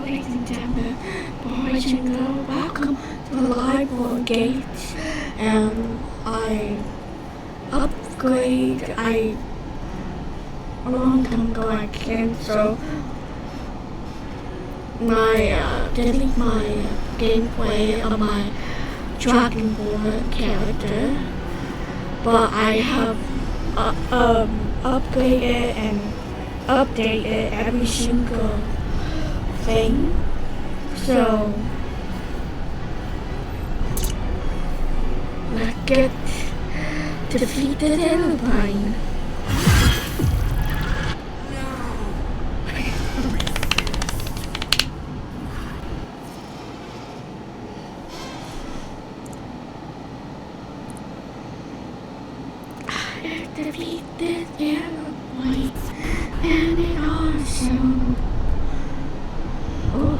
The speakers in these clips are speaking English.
ladies and gentlemen, boys and girls, welcome to the library gates. I upgrade. A long time ago I canceled delete my gameplay of my Dragonborn character, but I have upgraded and updated every single thing. So let's get defeat the netherbrain. Defeat the netherbrain, and it awesome. Oh.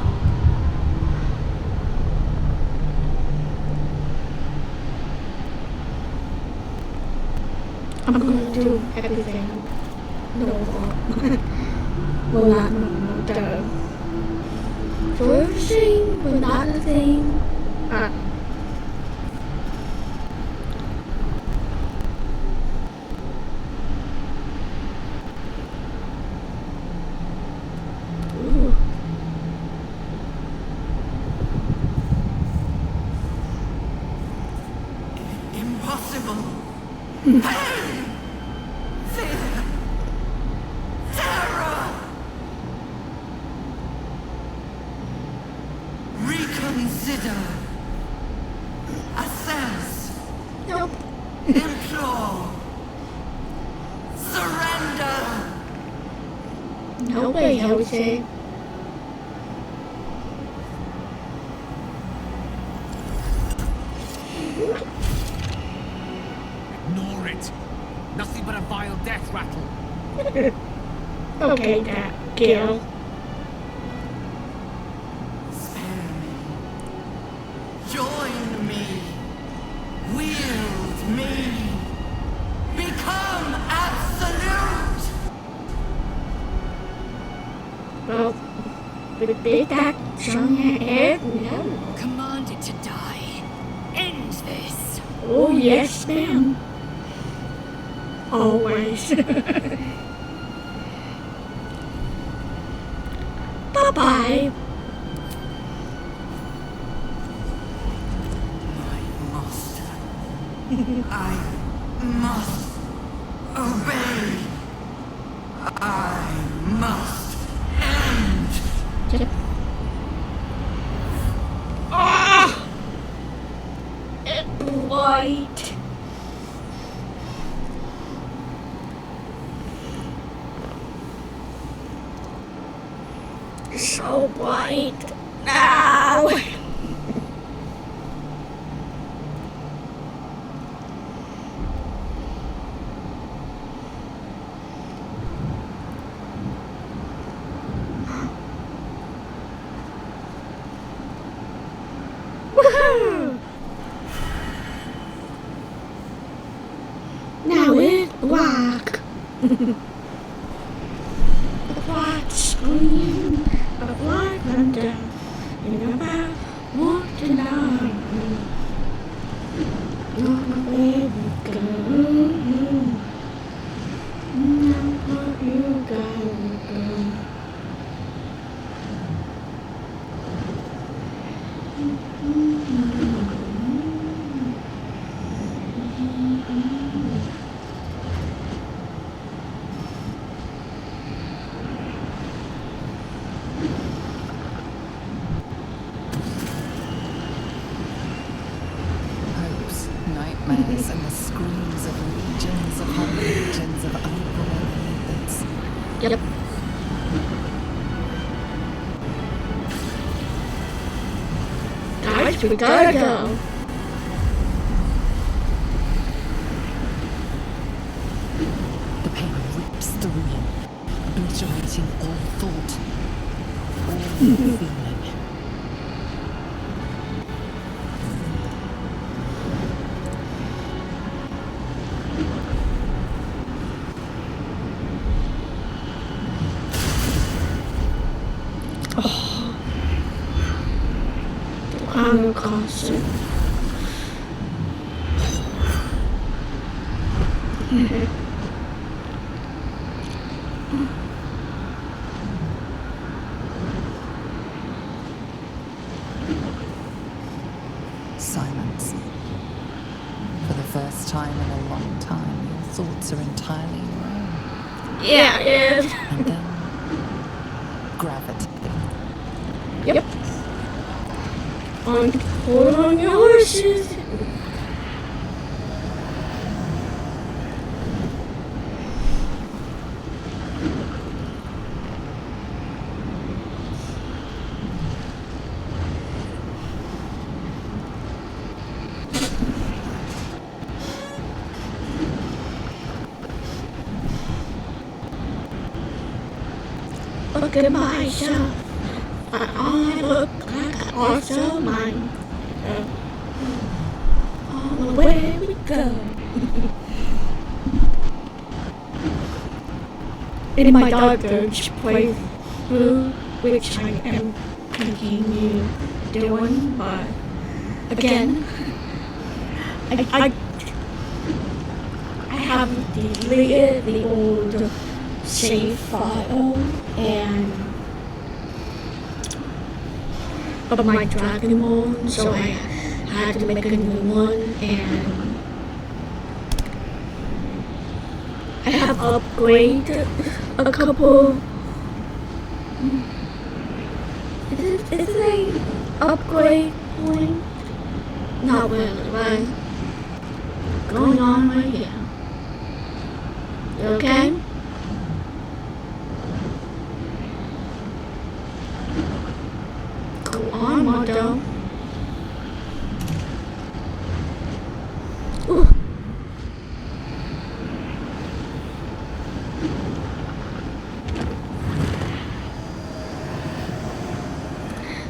I'm gonna do everything. No. Well, not no, the first thing, but not the thing. Impossible. Fear. Terror. Reconsider. Assess. Nope. Implore. Surrender. Nobody knows it. Ignore it. Nothing but a vile death rattle. Okay, that Gil. Spare me. Join me. Wield me. Become absolute. Well, with big action on your head, no. Command it to die. End this. Oh, yes, ma'am. Always. Bye-bye. I must obey. I must end. Ah! It white. So bright. Now. Woohoo! Now it's black. The black screen. A black thunder in about what tonight. Where we go. Now where you go. Hopes, nightmares, and the screams of legions upon legions of unborn heathens. Yep. Guys, we gotta go. The pain rips through him, obliterating all thought, all feeling. I'm constant. Silence. For the first time in a long time, your thoughts are entirely your own. Yeah, it is. And then gravity. Yep. Hold on your horses. Look at myself. I look like a horse of mine. Away we go. In my Dodgers playthrough, which I am continue doing, but again, I have deleted the old save file and of my Dragonborn, so I had to make a new one, and I have upgraded a couple. Is it a upgrade point? Not really, right? Going on right here. You okay? Go on, Moto. Ooh.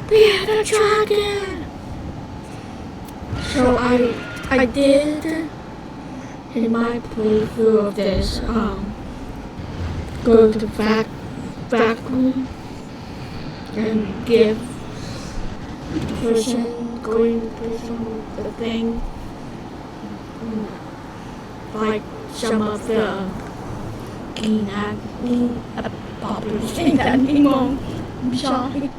We had a dragon. So I did in my playthrough of this go to back room and give the person going to prison the thing, like some of the popular thing that anymore. I'm sorry.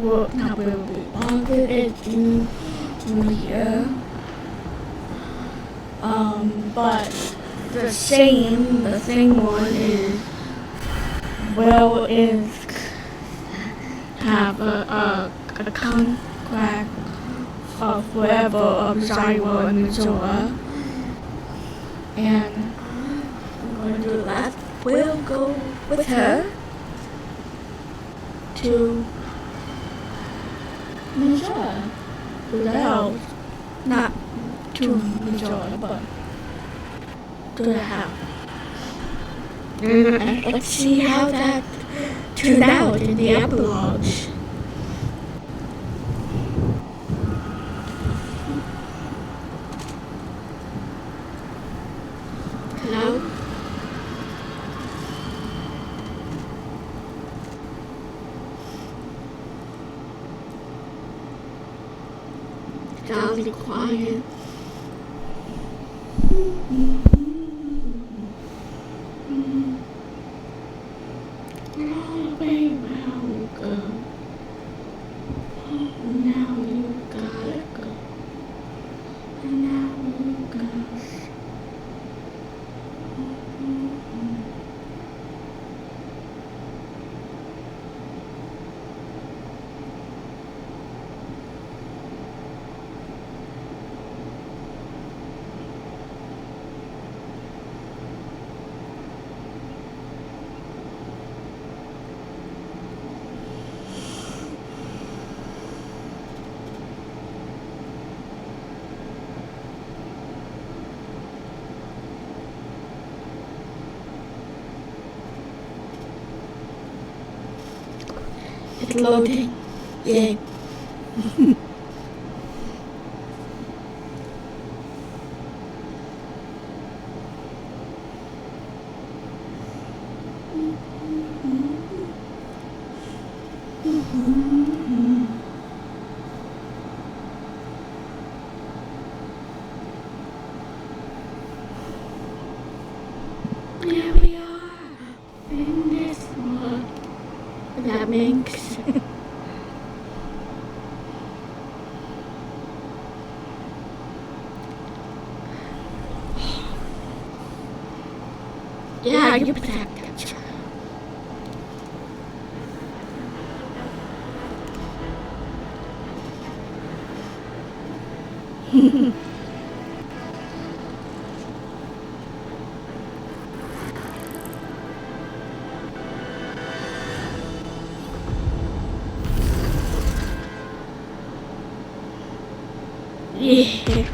Well, not will be longer. It's in here. But the same one is, well, is have a contract of forever of Zyro and Missoula. And I'm going to do that. We'll go with her to Missoula. To the house. Not to Missoula, but to the house. And let's see how that turned out in the epilogues. Hello? I'll be quiet. All the way around, go. Now you gotta go. And now you gotta It's loading. Yay. here we are in this world. That makes yeah, you protect it. Yeah.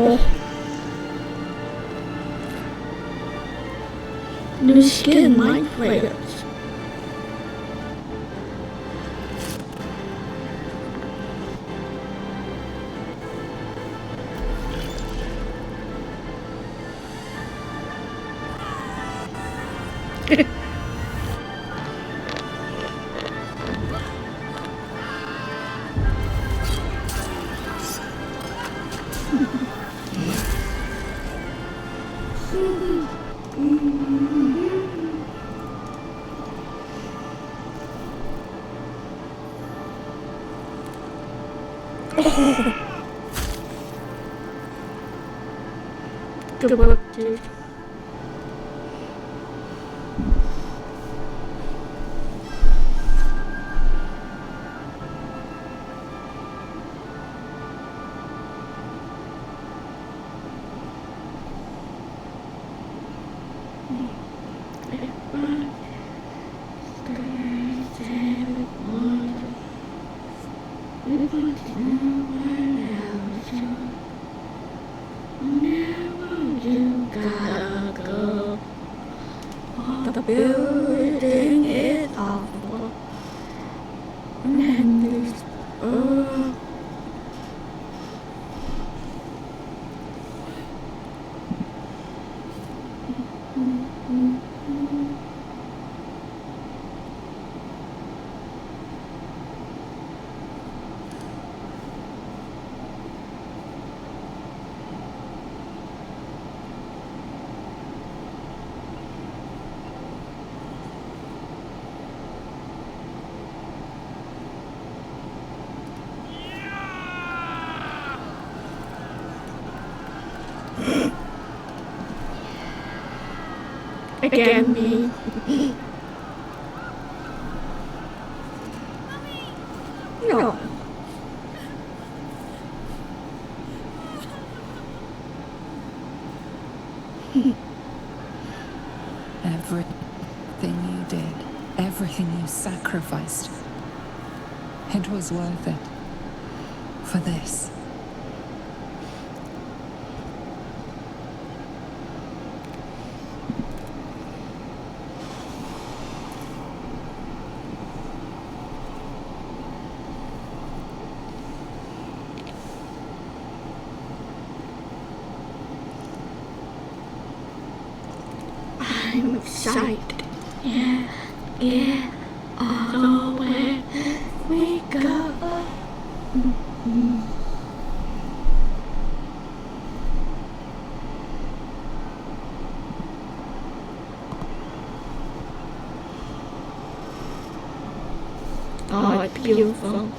Oh. New skin, mind players. Good work, dude. You gotta go. The building is awful. And there's again me. No. Everything you did, everything you sacrificed, it was worth it. For this. I'm excited. Yeah, all where we go. Oh, it's beautiful.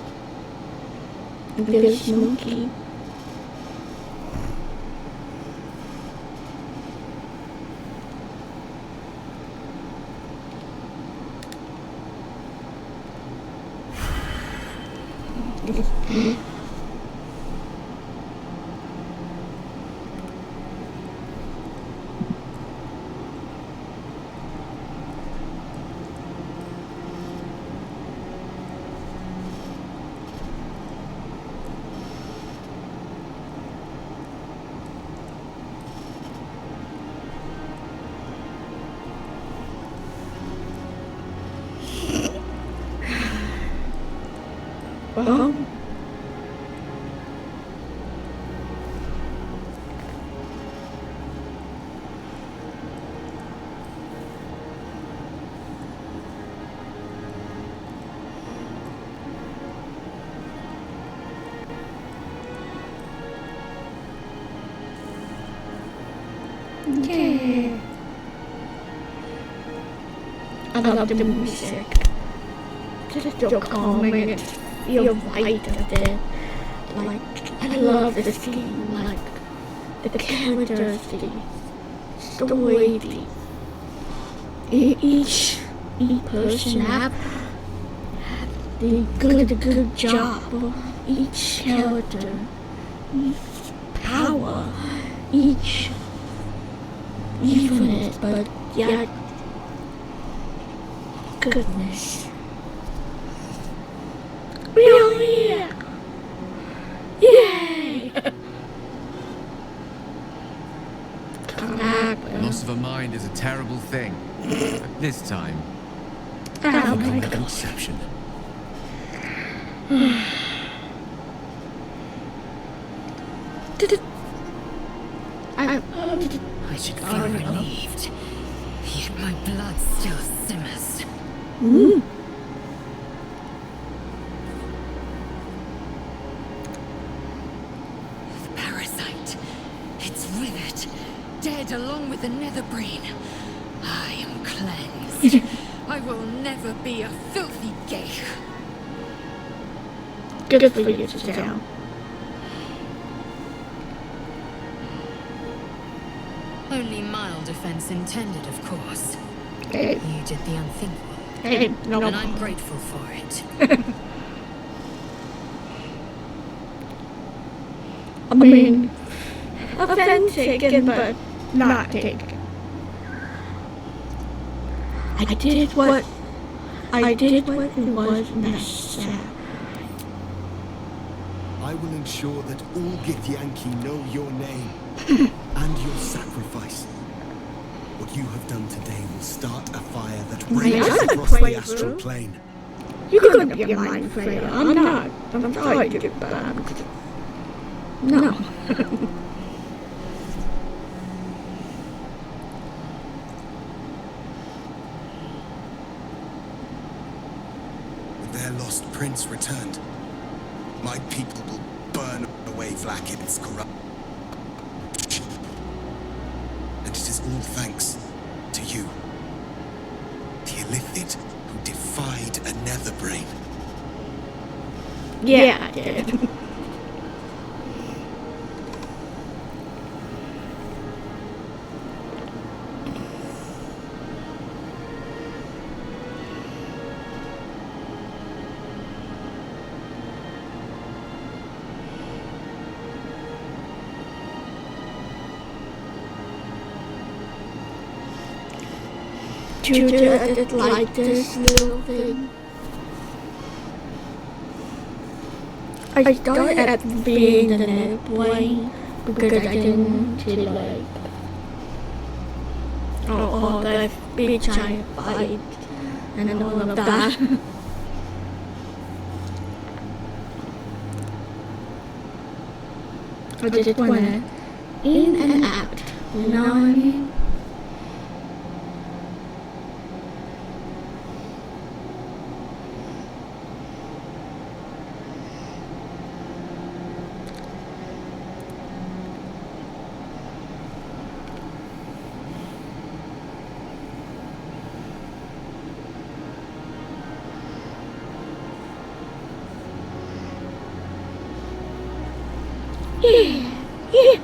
It feels smoky. Yeah. I love the music. Just so calming and feel right at it. Like, I love this game. Like, the characters, the story, each person have the good job. Each character, each power, each evilness, but yet goodness. Really? Yay! Loss of a mind is a terrible thing. But this time, Oh my an god. exception. I should feel relieved. Yet my blood still simmers. The parasite. It's withered. Dead along with the netherbrain. I am cleansed. I will never be a filthy geich. Good for you to tell. Only mild offense intended, of course. Hey, You did the unthinkable, hey, no. and I'm grateful for it. I mean, offense taken, but not taken. I did what was necessary. I will ensure that all Githyanki know your name and your sacrifice. What you have done today will start a fire that rages I'm across the grateful. astral plane. You're gonna be a mind flayer. I'm not. I'm sorry to get bad. No. With their lost prince returned, my people will burn away Vlakin's corruption. And it is all thanks to you, the illithid who defied a netherbrain. Yeah, I did. Tutor, I did like this little thing. I started at being the netherbrain because I didn't want to like all the big giant fight and all of that. I just wanna in and out, you know what I mean? Yeah.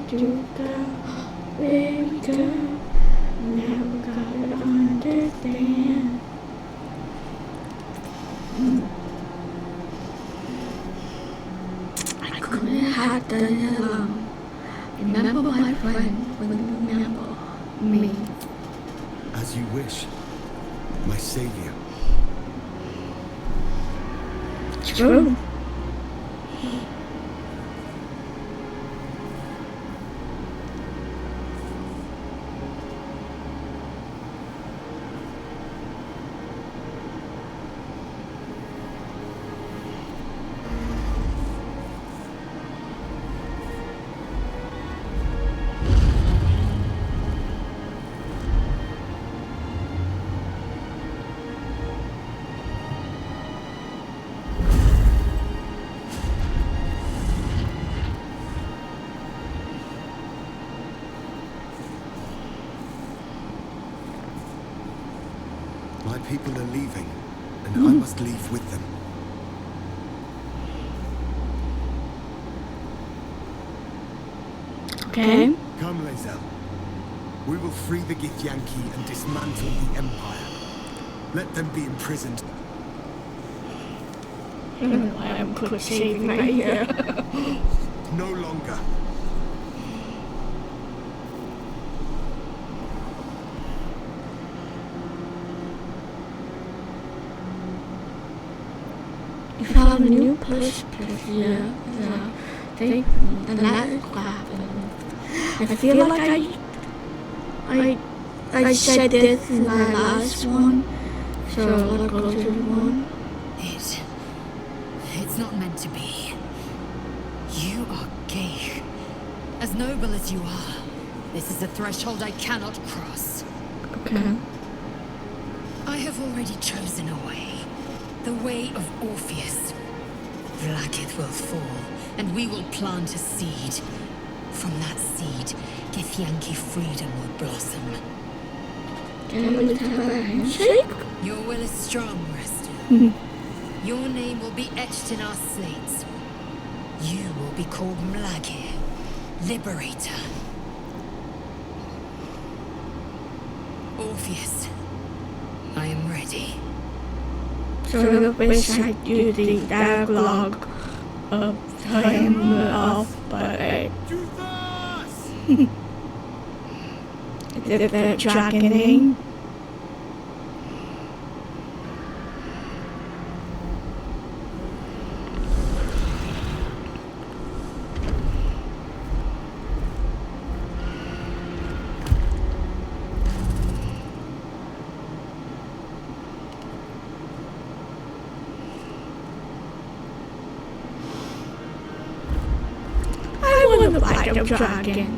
To go, baby girl, Never gotta understand. I couldn't have done it alone. Remember my friend when you remember me. As you wish, my savior. True. My people are leaving, and I must leave with them. Okay. Come, Lae'zel. We will free the Githyanki and dismantle the Empire. Let them be imprisoned. I am quick saving right here. No longer. You found a new place here. The last happened. I feel like I said this in my last one, so I'll go to the one. It's not meant to be. You are gay. As noble as you are, this is a threshold I cannot cross. Okay. I have already chosen a way. The way of Orpheus. Vlaakith will fall, and we will plant a seed. From that seed, Githyanki freedom will blossom. Can we have a handshake? Your will is strong, Reston. Your name will be etched in our slates. You will be called Mlagir, Liberator. Orpheus, I am ready. So I wish I do the dialogue of time off, but the dragon name. I want to bite a dragon.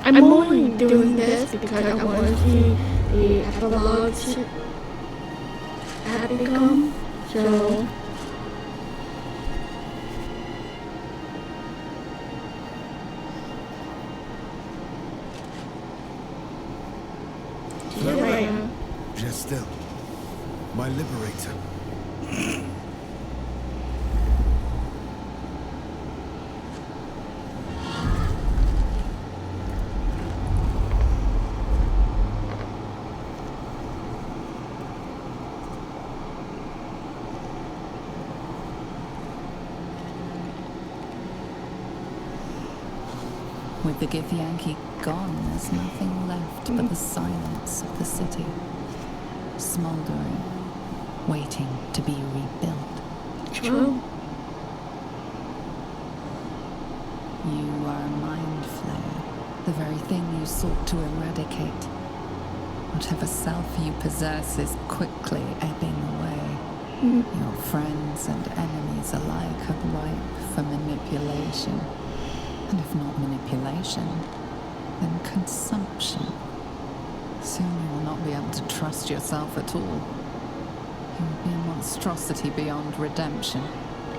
I'm only doing this because I want to see the epilogues that become. So Gestil, my liberator. With the Githyanki gone, there's nothing left but the silence of the city, smoldering, waiting to be rebuilt. true. You are a mind flayer, the very thing you sought to eradicate. Whatever self you possess is quickly ebbing away. Your friends and enemies alike are ripe for manipulation. And if not manipulation, then consumption. Soon you will not be able to trust yourself at all. You will be a monstrosity beyond redemption.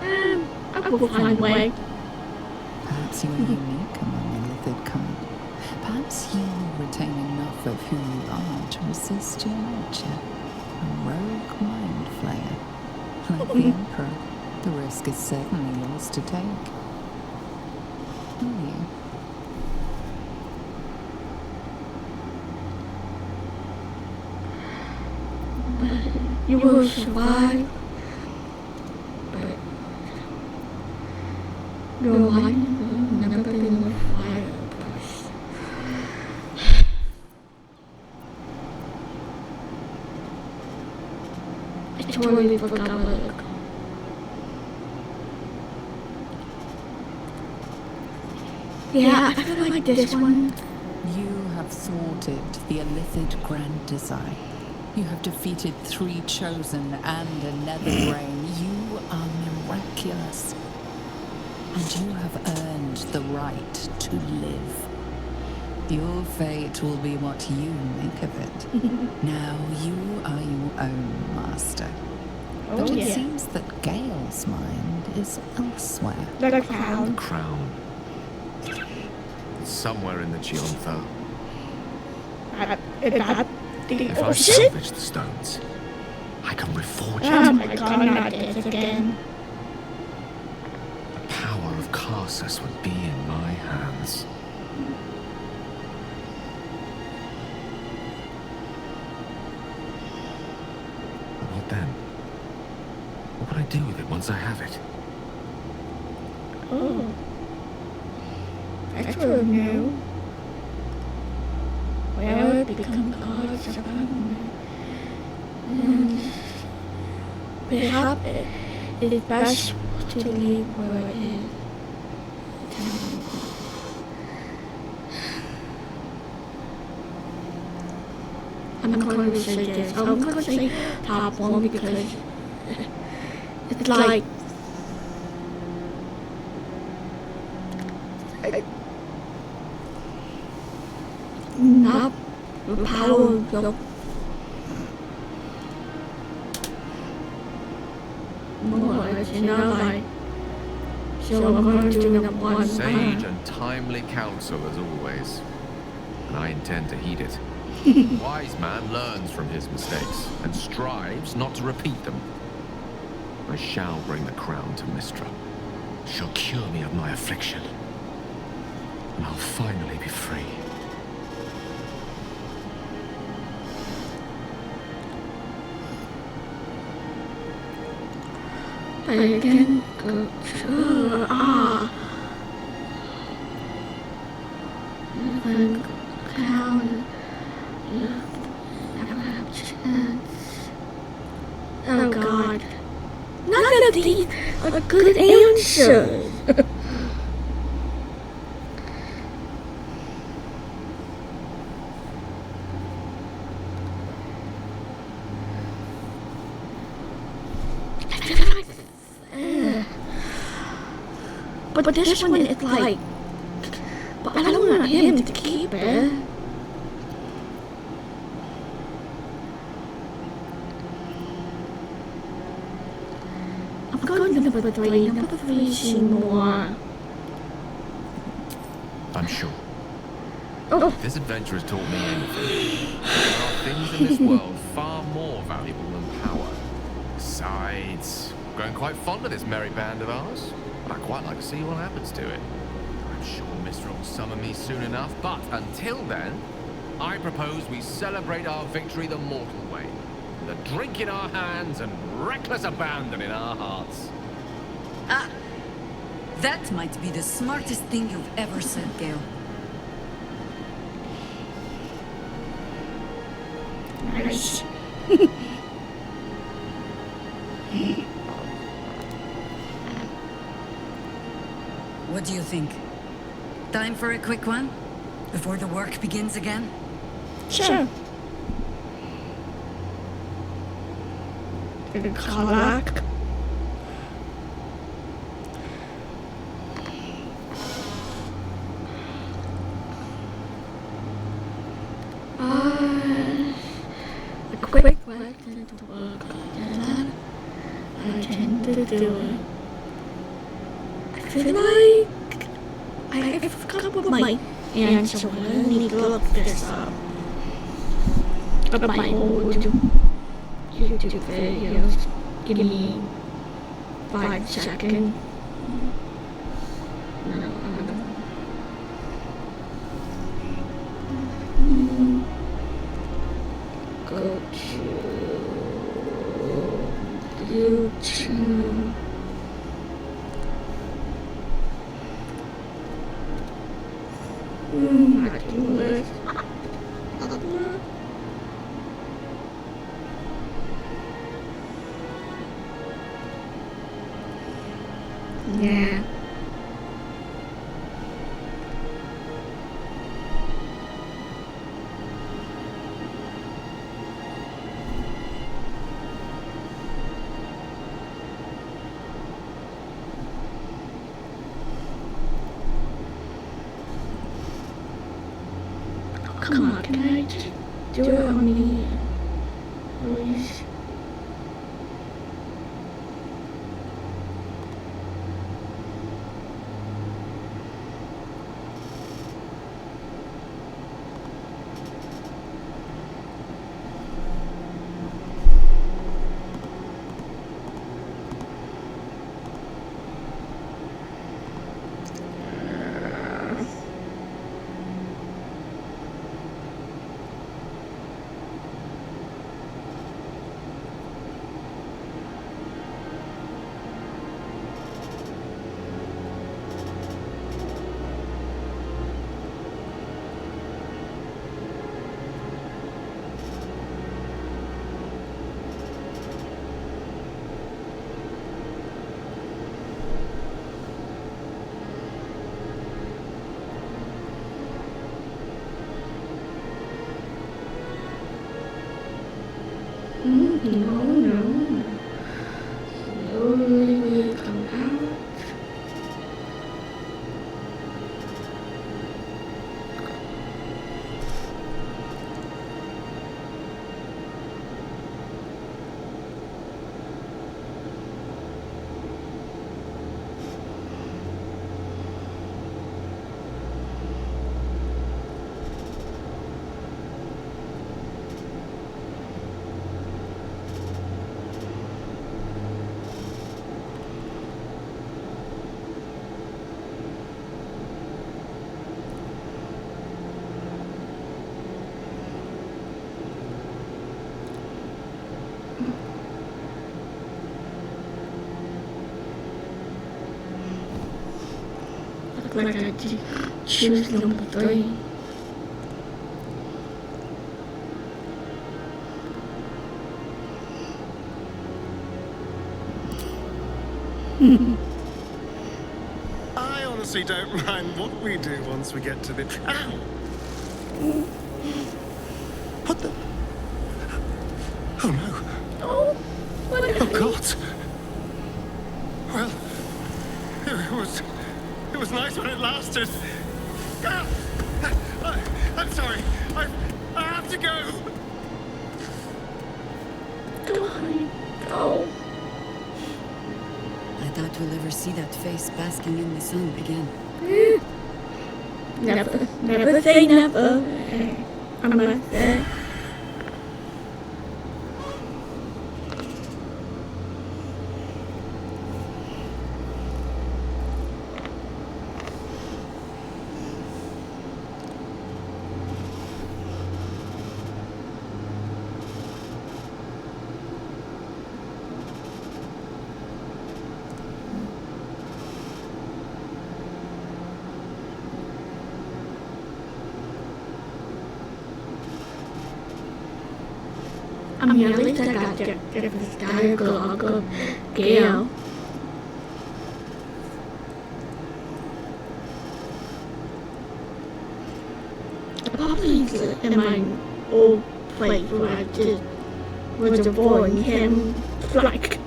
I will find a way. Perhaps you are unique among the Lithid kind. Perhaps you will retain enough of who you are to resist your nature. A rogue mind flayer. Like the Emperor, the risk is certainly yours to take. Will you? You will survive. But your mind will never be in the fire, Bruce. I totally forgot about it. Yeah, I feel like this one. You have thwarted the Illithid Grand Design. You have defeated 3 chosen and a netherbrain. You are miraculous. And you have earned the right to live. Your fate will be what you make of it. Now you are your own master. But it seems that Gale's mind is elsewhere. The crown. Crown. It's somewhere in the Geontho. If I salvage the stones, I can reforge it. Oh my god, not this again. The power of Karsus would be in my hands. But what then? What would I do with it once I have it? Oh. That's really new. Well, become gods around me. And perhaps it is best to leave where it is. I'm going to say this. I'm going to say top one because it's like not the power of your knowledge, you know, like, so I'm going to do that one Sage and timely counsel as always, and I intend to heed it. Wise man learns from his mistakes and strives not to repeat them. I shall bring the crown to Mistra. She'll cure me of my affliction, and I'll finally be free. I can go to even count oh god. None of these are good answers. But this one is like, but I don't want him to keep it. I'm going to number 3. Number 3 seems more. I'm sure. Oh, If this adventure has taught me anything, there are things in this world far more valuable than power. Besides, I'm growing quite fond of this merry band of ours. I'd quite like to see what happens to it. I'm sure Mistra will summon me soon enough, but until then, I propose we celebrate our victory the mortal way. With a drink in our hands and reckless abandon in our hearts. Ah! That might be the smartest thing you've ever said, Gale. nice. What do you think? Time for a quick one? Before the work begins again? Sure. Clock. A quick question to work. tend to do it. I feel like I forgot what my answer was. I need to look this up. But my old YouTube videos. Give me 5 seconds. Go to YouTube. I do this. Yeah. Come on, can I just do it on the please? No. Slowly we come out. Look like I did choose number 3. I honestly don't mind what we do once we get to the... Ow! What the... Oh no. Oh, what Oh God. Well, it was nice when it lasted. Ah! I'm sorry. I have to go. Go on. Go. I doubt we'll ever see that face basking in the sun again. Never say never. I must say. I mean, at least I got this dialogue of Gale. The puppies in my old place where I just was avoiding him, like,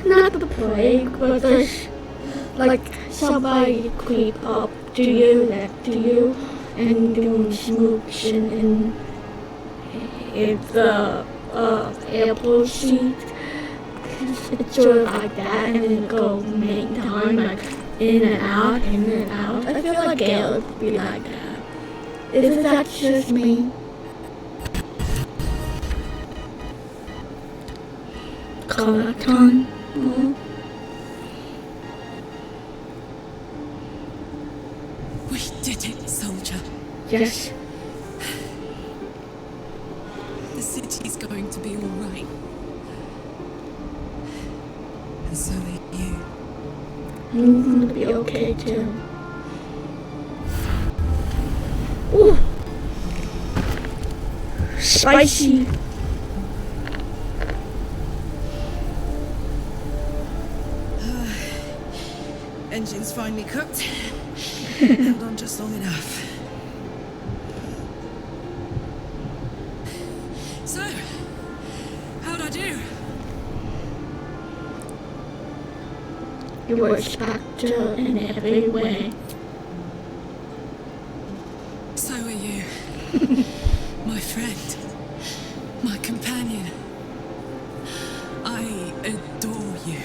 not the plague, but there's, like, somebody creep up to you, next to you, and doing smooching, and if the airport seat. It's sort of like that, and then go main time, like in and out, in and out. I feel like Gale would be like that. Isn't that just me? Color time. We did it, soldier. Yes. The city's going to be all right. And so are you. I'm gonna be okay too. Ooh. Spicy. Engine's finally cooked. Held on just long enough. So, how'd I do? You were a spectre in every way. So are you. My friend. My companion. I adore you.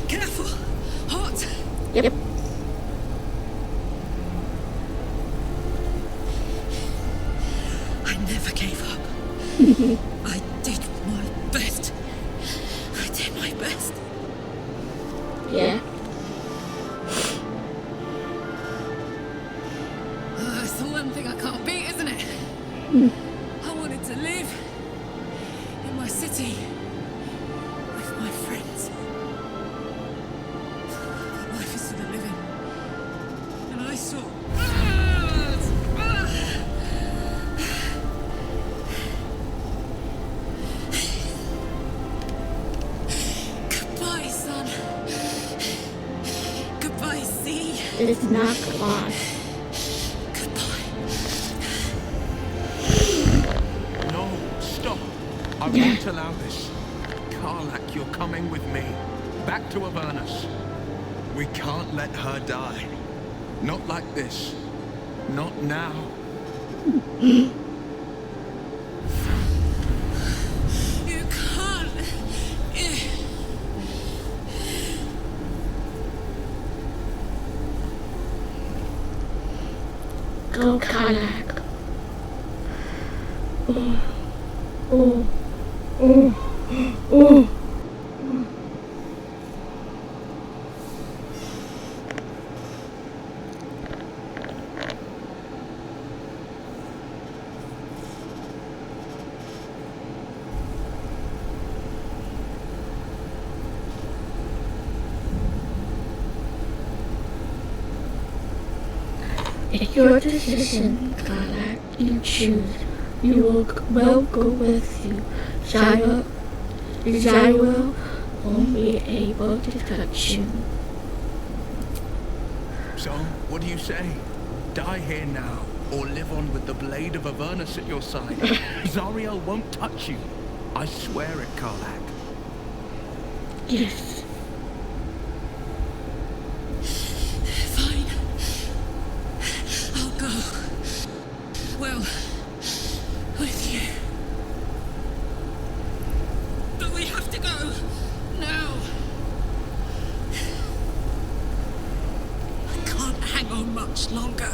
Careful! Hot! Yep. I never gave up. I did my best. I did my best. Yeah. It's the one thing I can't beat, isn't it? I wanted to live in my city with my friends. But life is for the living. And I saw. Goodbye, son. Goodbye, sea. It's not goodbye. Goodbye. No, stop. I won't allow this. Karlak, you're coming with me. Back to Avernus. We can't let her die. Not like this. Not now. You can't. Go kayak. Oh. It's your decision, Karlak. You choose. You will go with you. Zyra won't be able to touch you. So, what do you say? Die here now, or live on with the blade of Avernus at your side. Zariel won't touch you. I swear it, Karlak. Yes. Fine. I'll go. Well, with you. But we have to go. Now. I can't hang on much longer.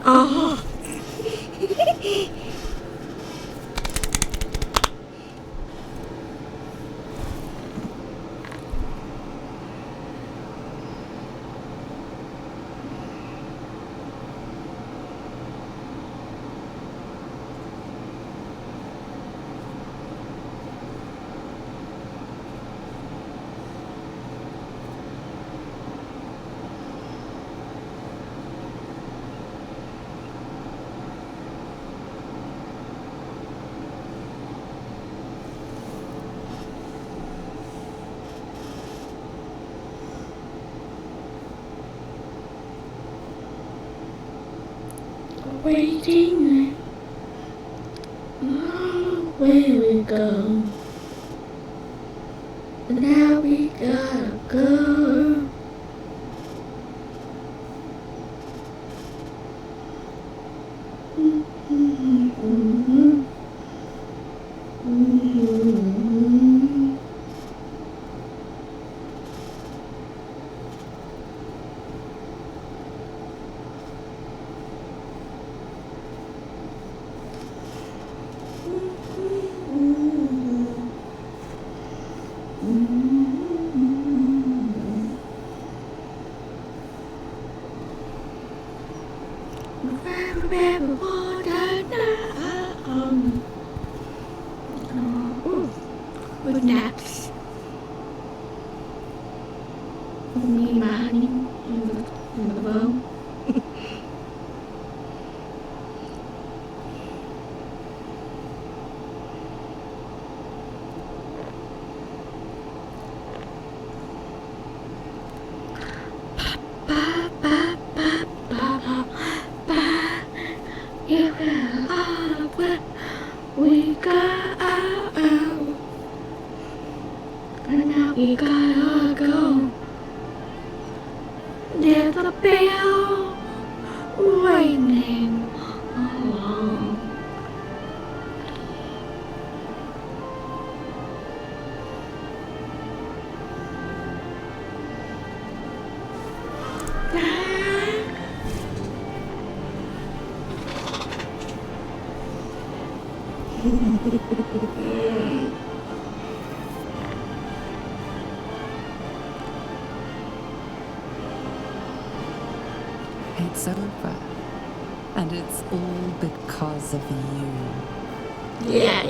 Oh. waiting. Oh, where we go? Now we gotta go. With naps. Me and my honey in the bowl. We got out, and now we gotta go. There's a bell ringing along. It's over. And it's all because of you. Yeah.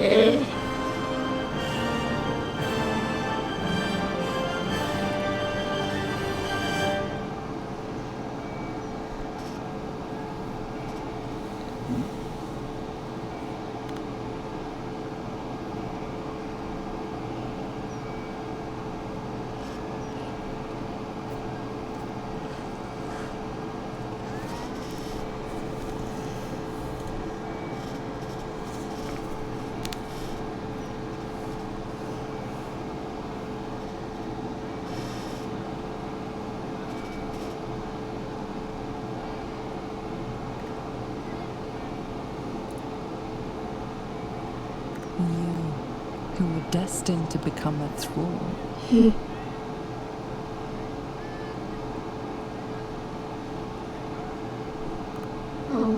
You, who were destined to become a thrall. Oh.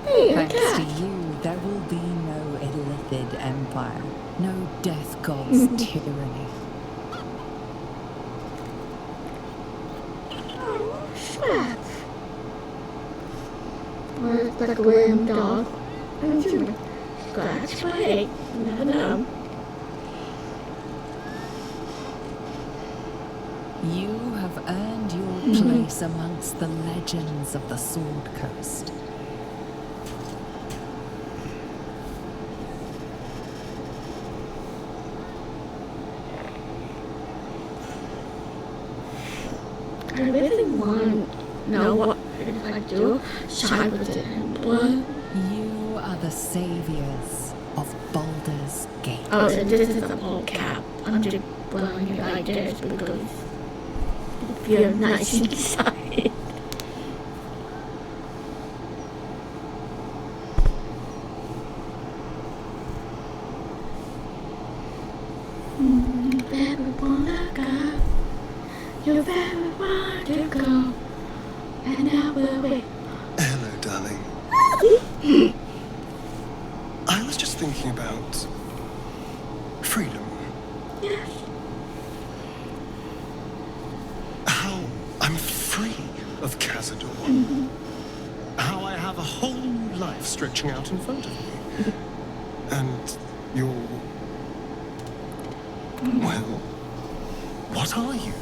Thanks to you, there will be no illithid empire, no death god's tyranny. Slap. Where's the grim dog? Scratch my head. No. You have earned your place amongst the legends of the Sword Coast. I really want to know what if I do side with the Emperor. You are the saviors of Baldur's Gate. Oh, so this is a whole cap. I'm just blowing it like this because it feels nice inside. You very wanna go. You very want to go. And now we'll wait. Hello, darling. I was just thinking about freedom. Yes. How I'm free of Cazador. How I have a whole life stretching out in front of me. And you're... Well, what are you?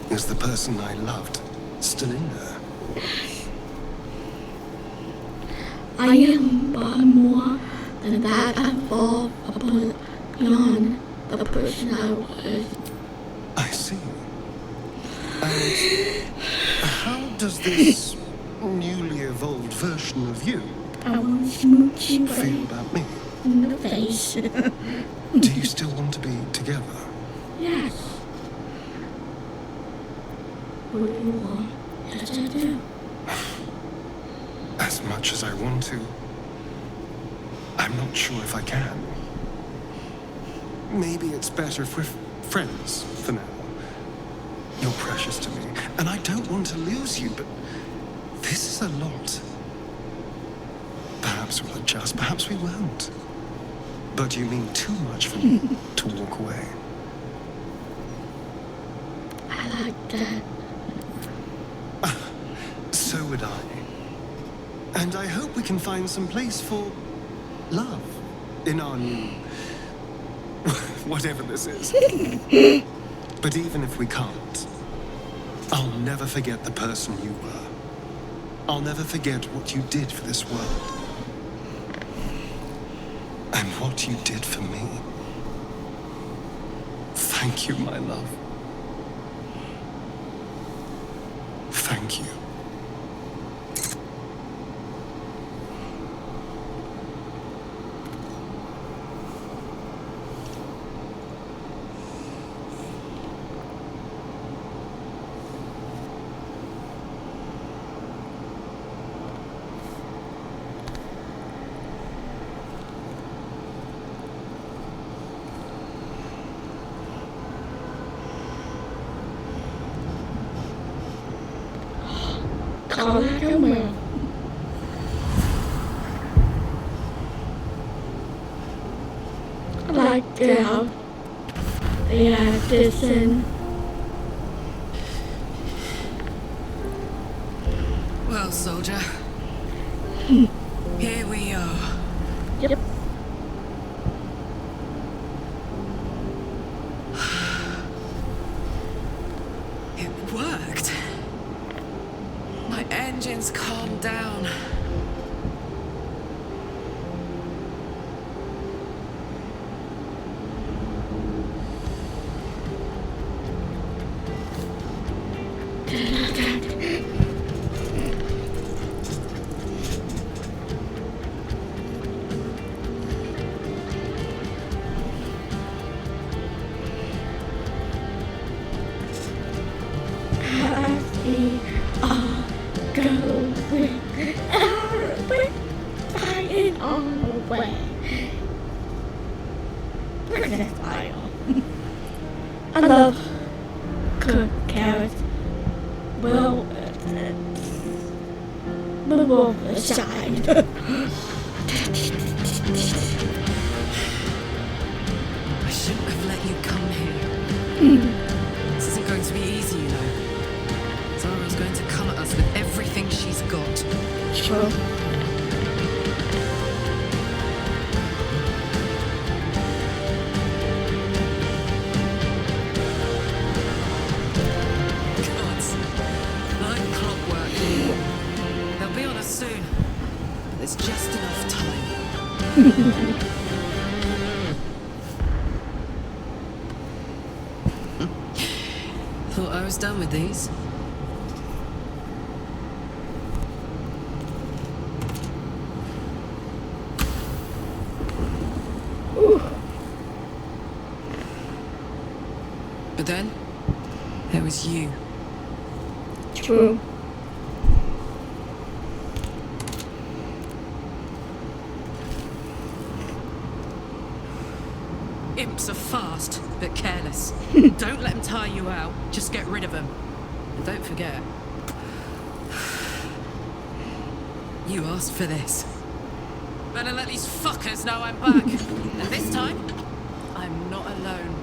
Is the person I loved still in there? I am but more than that. I'm far upon beyond the person I was. I see. And how does this new version of you I want to smooch you feel about me? in the face. Do you still want to be together? Yes. What do you want? Yes, I do. As much as I want to, I'm not sure if I can. Maybe it's better if we're friends for now. You're precious to me, and I don't want to lose you, but this is a lot. Perhaps we'll adjust, perhaps we won't. But you mean too much for me to walk away. I like that. So would I. And I hope we can find some place for love in our new... whatever this is. But even if we can't, I'll never forget the person you were. I'll never forget what you did for this world. And what you did for me. Thank you, my love. Thank you. Call it a will. I like how they have this in. Well, soldier. Here we are. Yep. It worked. My engines calmed down. We are going flying on the way. We're gonna fly on. I love cooked carrots. Well, the side. I shouldn't have let you come here. This isn't going to be easy, you know. Zara's going to come at us with everything she's got. Sure. Gods, like clockwork. They'll be on us soon. But there's just enough time. Thought I was done with these. But then, there was you. True. Imps are fast, but careless. Don't let them tire you out. Just get rid of them. And don't forget, you asked for this. Better let these fuckers know I'm back. And this time, I'm not alone.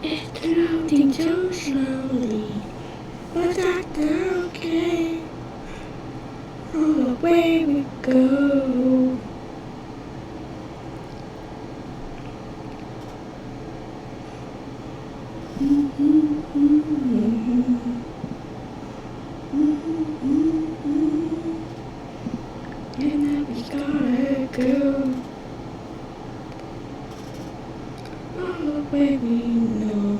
It's floating so slowly, but that's okay. All away we go. And now we gotta go. All the way we know.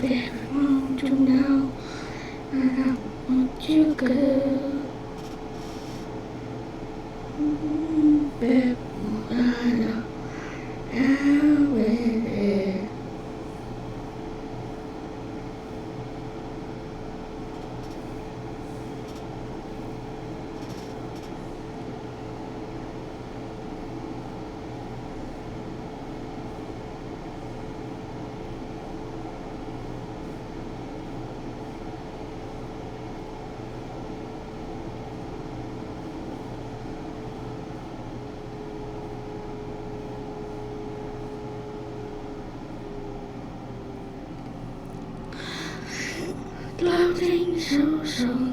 I want you now, and I want you good. Babe, I know how it is. Floating so slow.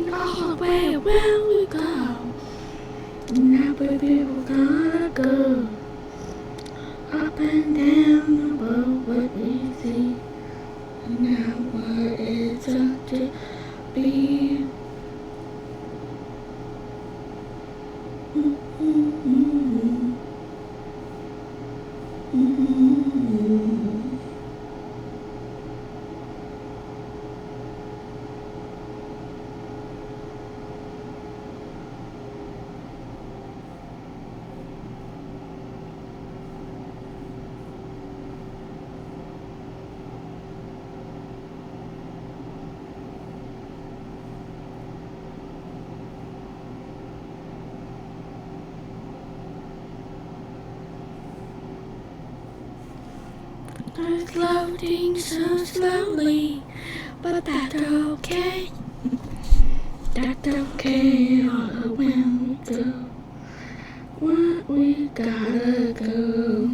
All the way where we go. Now baby we're gonna go up and down the road what we see. Now what is up to be? I'm floating so slowly, but that's okay. That's okay, all the way we go. What we gotta go.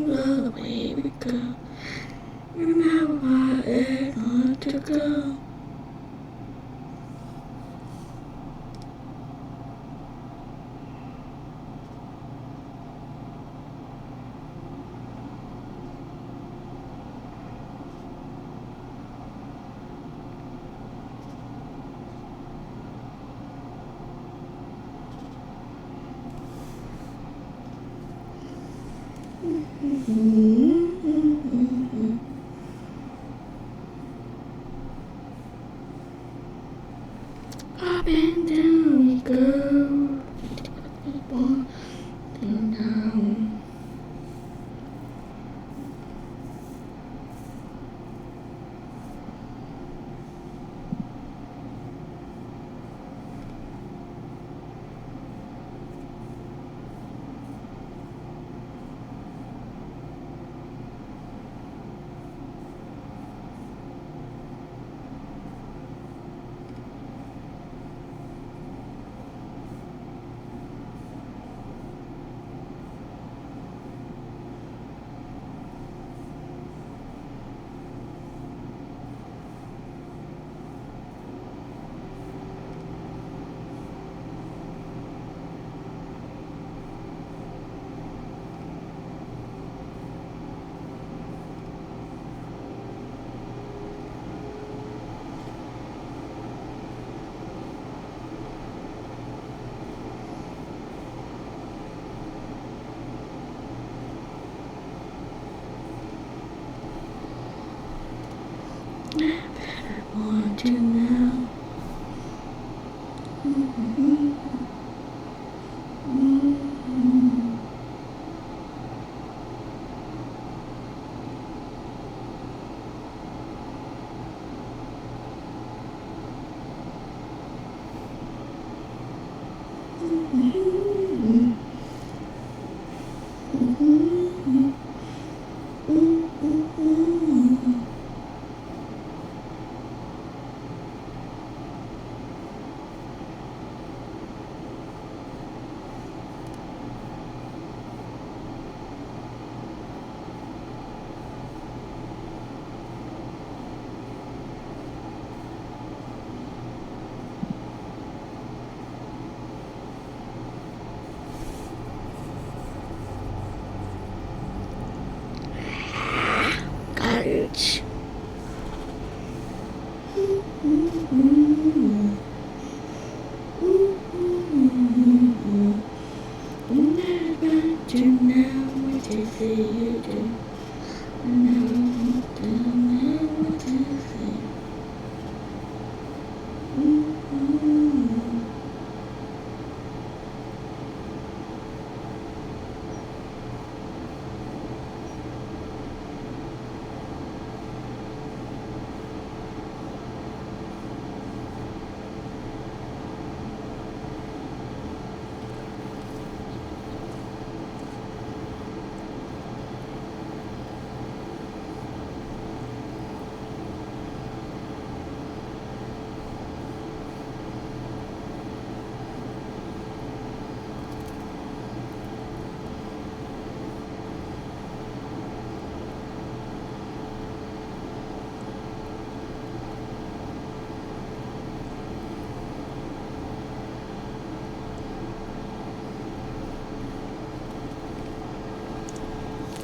All the way we go. And now I want to go. Up and down we go. Up and down. Want to know? Courage.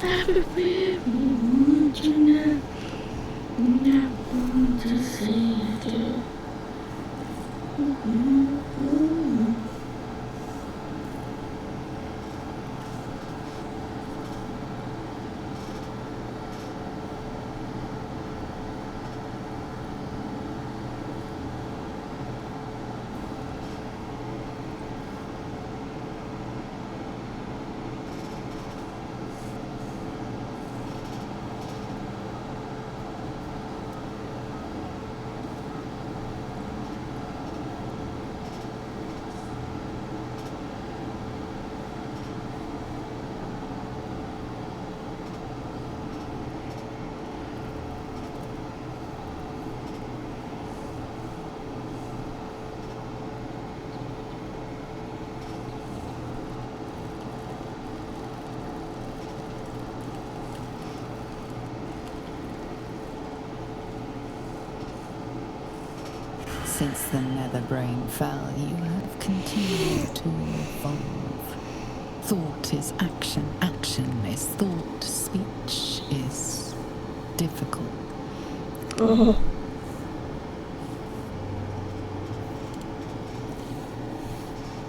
Everywhere we want to know, I want to see you. Since the netherbrain fell, you have continued to evolve. Thought is action, action is thought, speech is difficult. Oh.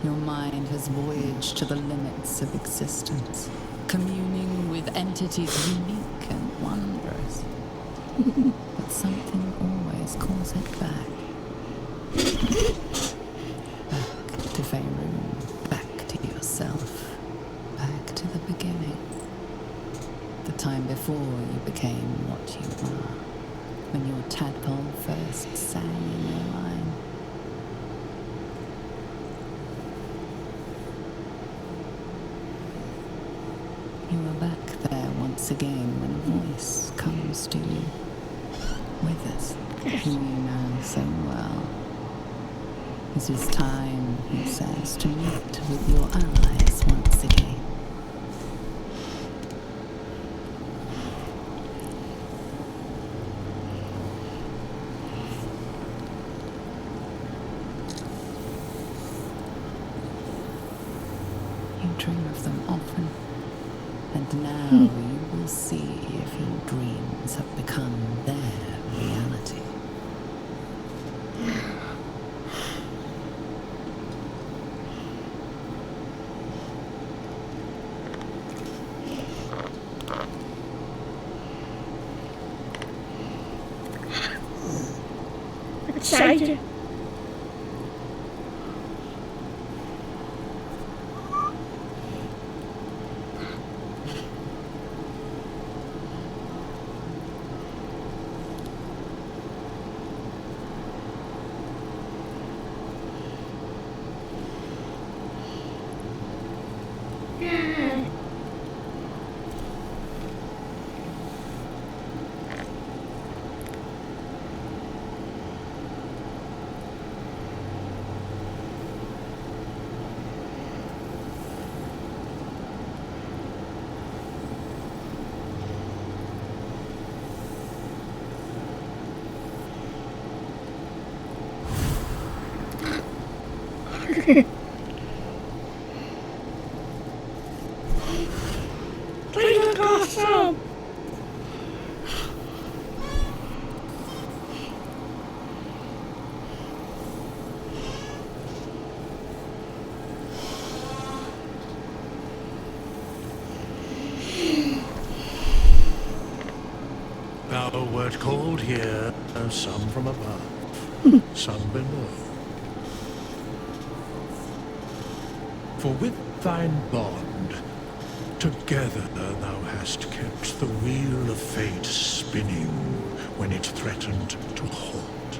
Your mind has voyaged to the limits of existence, communing with entities unique and wondrous. But something always calls it back. Back to Faerun, back to yourself, back to the beginning. The time before you became what you are, when your tadpole first sang in your line. You are back there once again when a voice comes to you. Withers, who you know so well. It is time, he says, to meet with your allies once again. You dream of them often, and now you will see if your dreams have become their reality. Excited. Dragon Castle! Thou wert called here, some from above, some below. For with thine bond, together thou hast kept the wheel of fate spinning when it threatened to halt.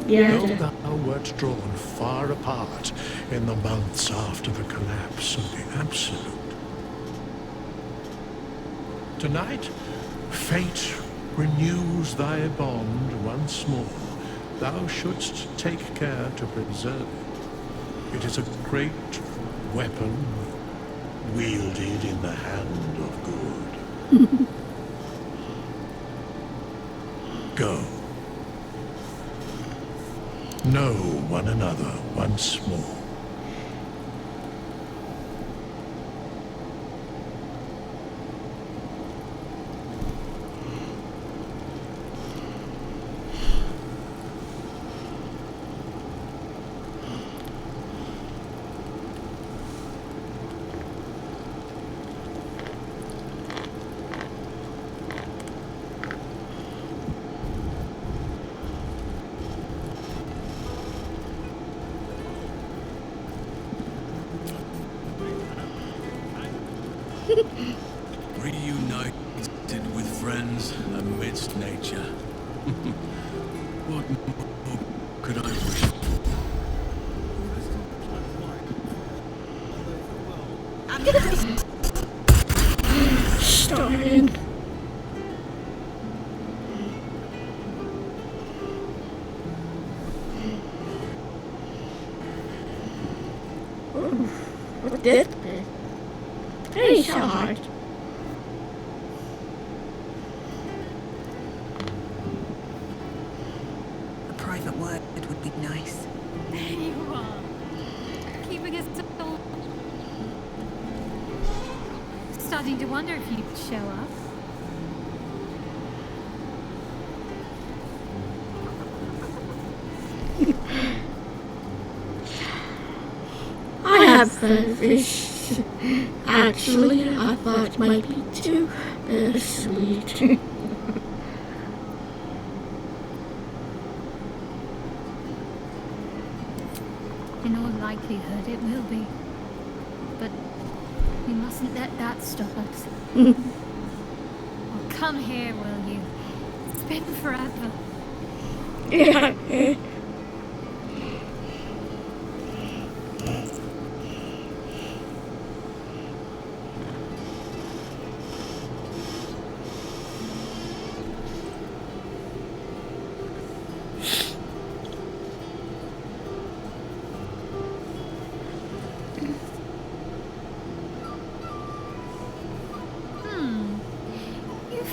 Though thou wert drawn far apart in the months after the collapse of the Absolute, tonight, fate renews thy bond once more. Thou shouldst take care to preserve it. It is a great weapon wielded in the hand of good. Go. Know one another once more. Reunited with friends amidst nature. What more could I wish for? Starting. What did this? Very hard. A private word would be nice. There you are. Keeping us all. Starting to wonder if you'd show up. I fish. Actually, I thought it might be too sweet. In all likelihood, it will be. But we mustn't let that stop us. Well, come here, will you? It's been forever. Yeah.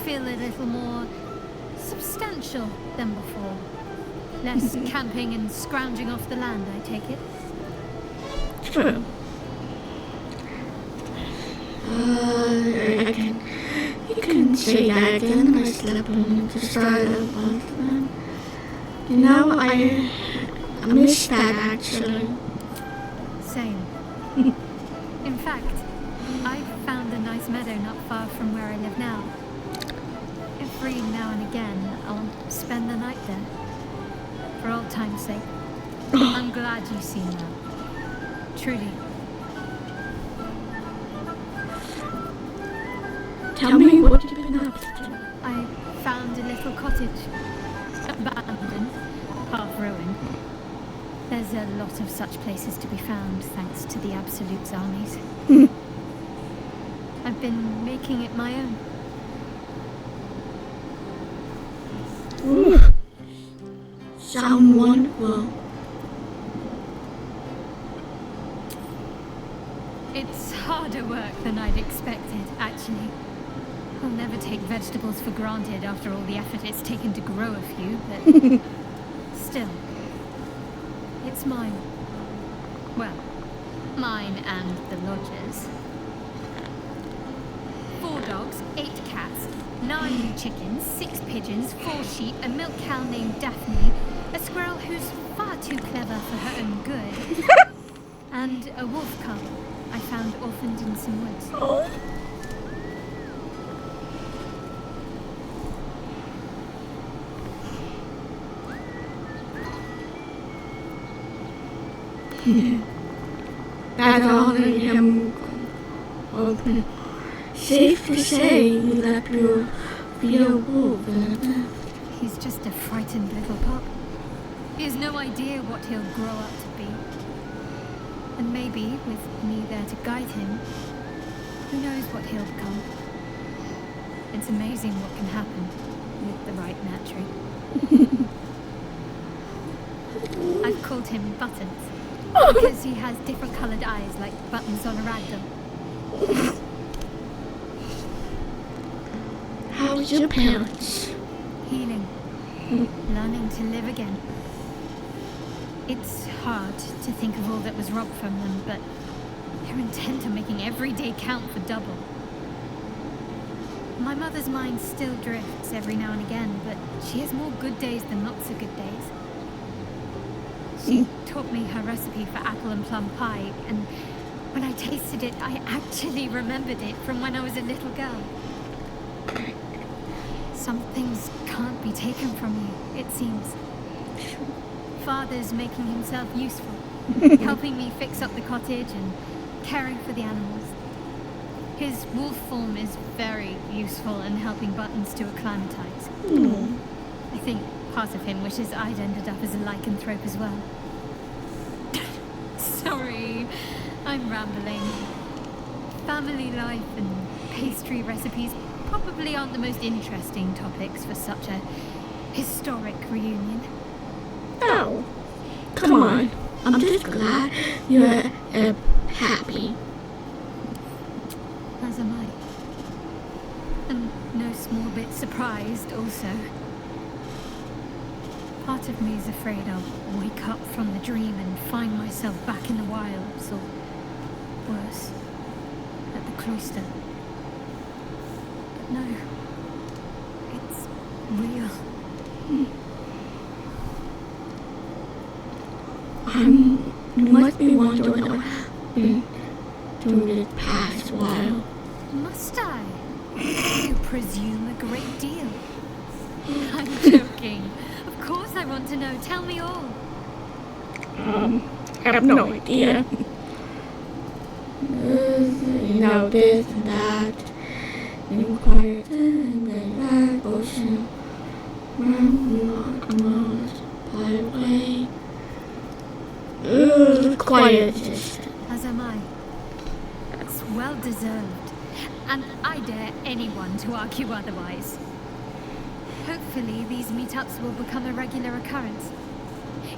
Feel a little more substantial than before. Less camping and scrounging off the land, I take it. True. You can say that again. I slept in the start of month. You know, I miss that actually. Same. In fact, I found a nice meadow not far from where I live now. Every now and again, I'll spend the night there. For old time's sake. I'm glad you've seen that. Truly. Tell me what you've been up to. I found a little cottage. Abandoned. Half ruined. There's a lot of such places to be found, thanks to the Absolute's armies. I've been making it my own. Ooh. Sound wonderful. It's harder work than I'd expected, actually. I'll never take vegetables for granted after all the effort it's taken to grow a few, but still, it's mine. Well, mine and the lodger's. 4 dogs, 8 cats, 9 chickens, 6 pigeons, 4 sheep, a milk cow named Daphne, a squirrel who's far too clever for her own good, and a wolf cub I found orphaned in some woods. Oh. That all him open. Safe to say you let your feel wolf in it. He's just a frightened little pup. He has no idea what he'll grow up to be. And maybe, with me there to guide him, who knows what he'll become. It's amazing what can happen with the right nurturing. I've called him Buttons, because he has different coloured eyes like buttons on a ragdoll. How's your parents? Healing. Learning to live again. It's hard to think of all that was robbed from them, but they're intent on making every day count for double. My mother's mind still drifts every now and again, but she has more good days than not so good days. She taught me her recipe for apple and plum pie, and when I tasted it, I actually remembered it from when I was a little girl. Some things can't be taken from you, it seems. Father's making himself useful, helping me fix up the cottage and caring for the animals. His wolf form is very useful in helping Buttons to acclimatize. I think part of him wishes I'd ended up as a lycanthrope as well. Sorry, I'm rambling. Family life and pastry recipes probably aren't the most interesting topics for such a historic reunion. No. Come on. I'm just glad you're happy. As am I. And no small bit surprised, also. Part of me is afraid I'll wake up from the dream and find myself back in the wilds, or worse, at the cloister. But no, it's real. You must be wondering through this past while. Must I? You presume a great deal. I'm joking. Of course I want to know. Tell me all. I have no idea. This and that. Inquired and that ocean. By the way. Quiet. As am I. It's well deserved. And I dare anyone to argue otherwise. Hopefully these meetups will become a regular occurrence.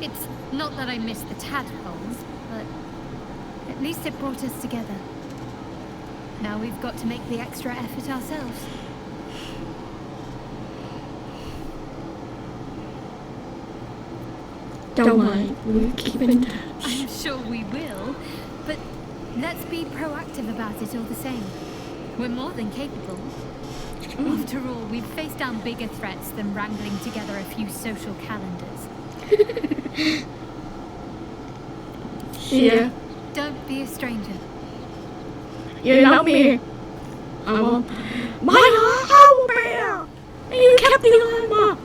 It's not that I miss the tadpoles, but at least it brought us together. Now we've got to make the extra effort ourselves. Don't worry, we'll keep in touch. I'm sure we will, but let's be proactive about it all the same. We're more than capable. After all, we've faced down bigger threats than wrangling together a few social calendars. Yeah. Don't be a stranger. You know me. My owl bear! You kept the armor!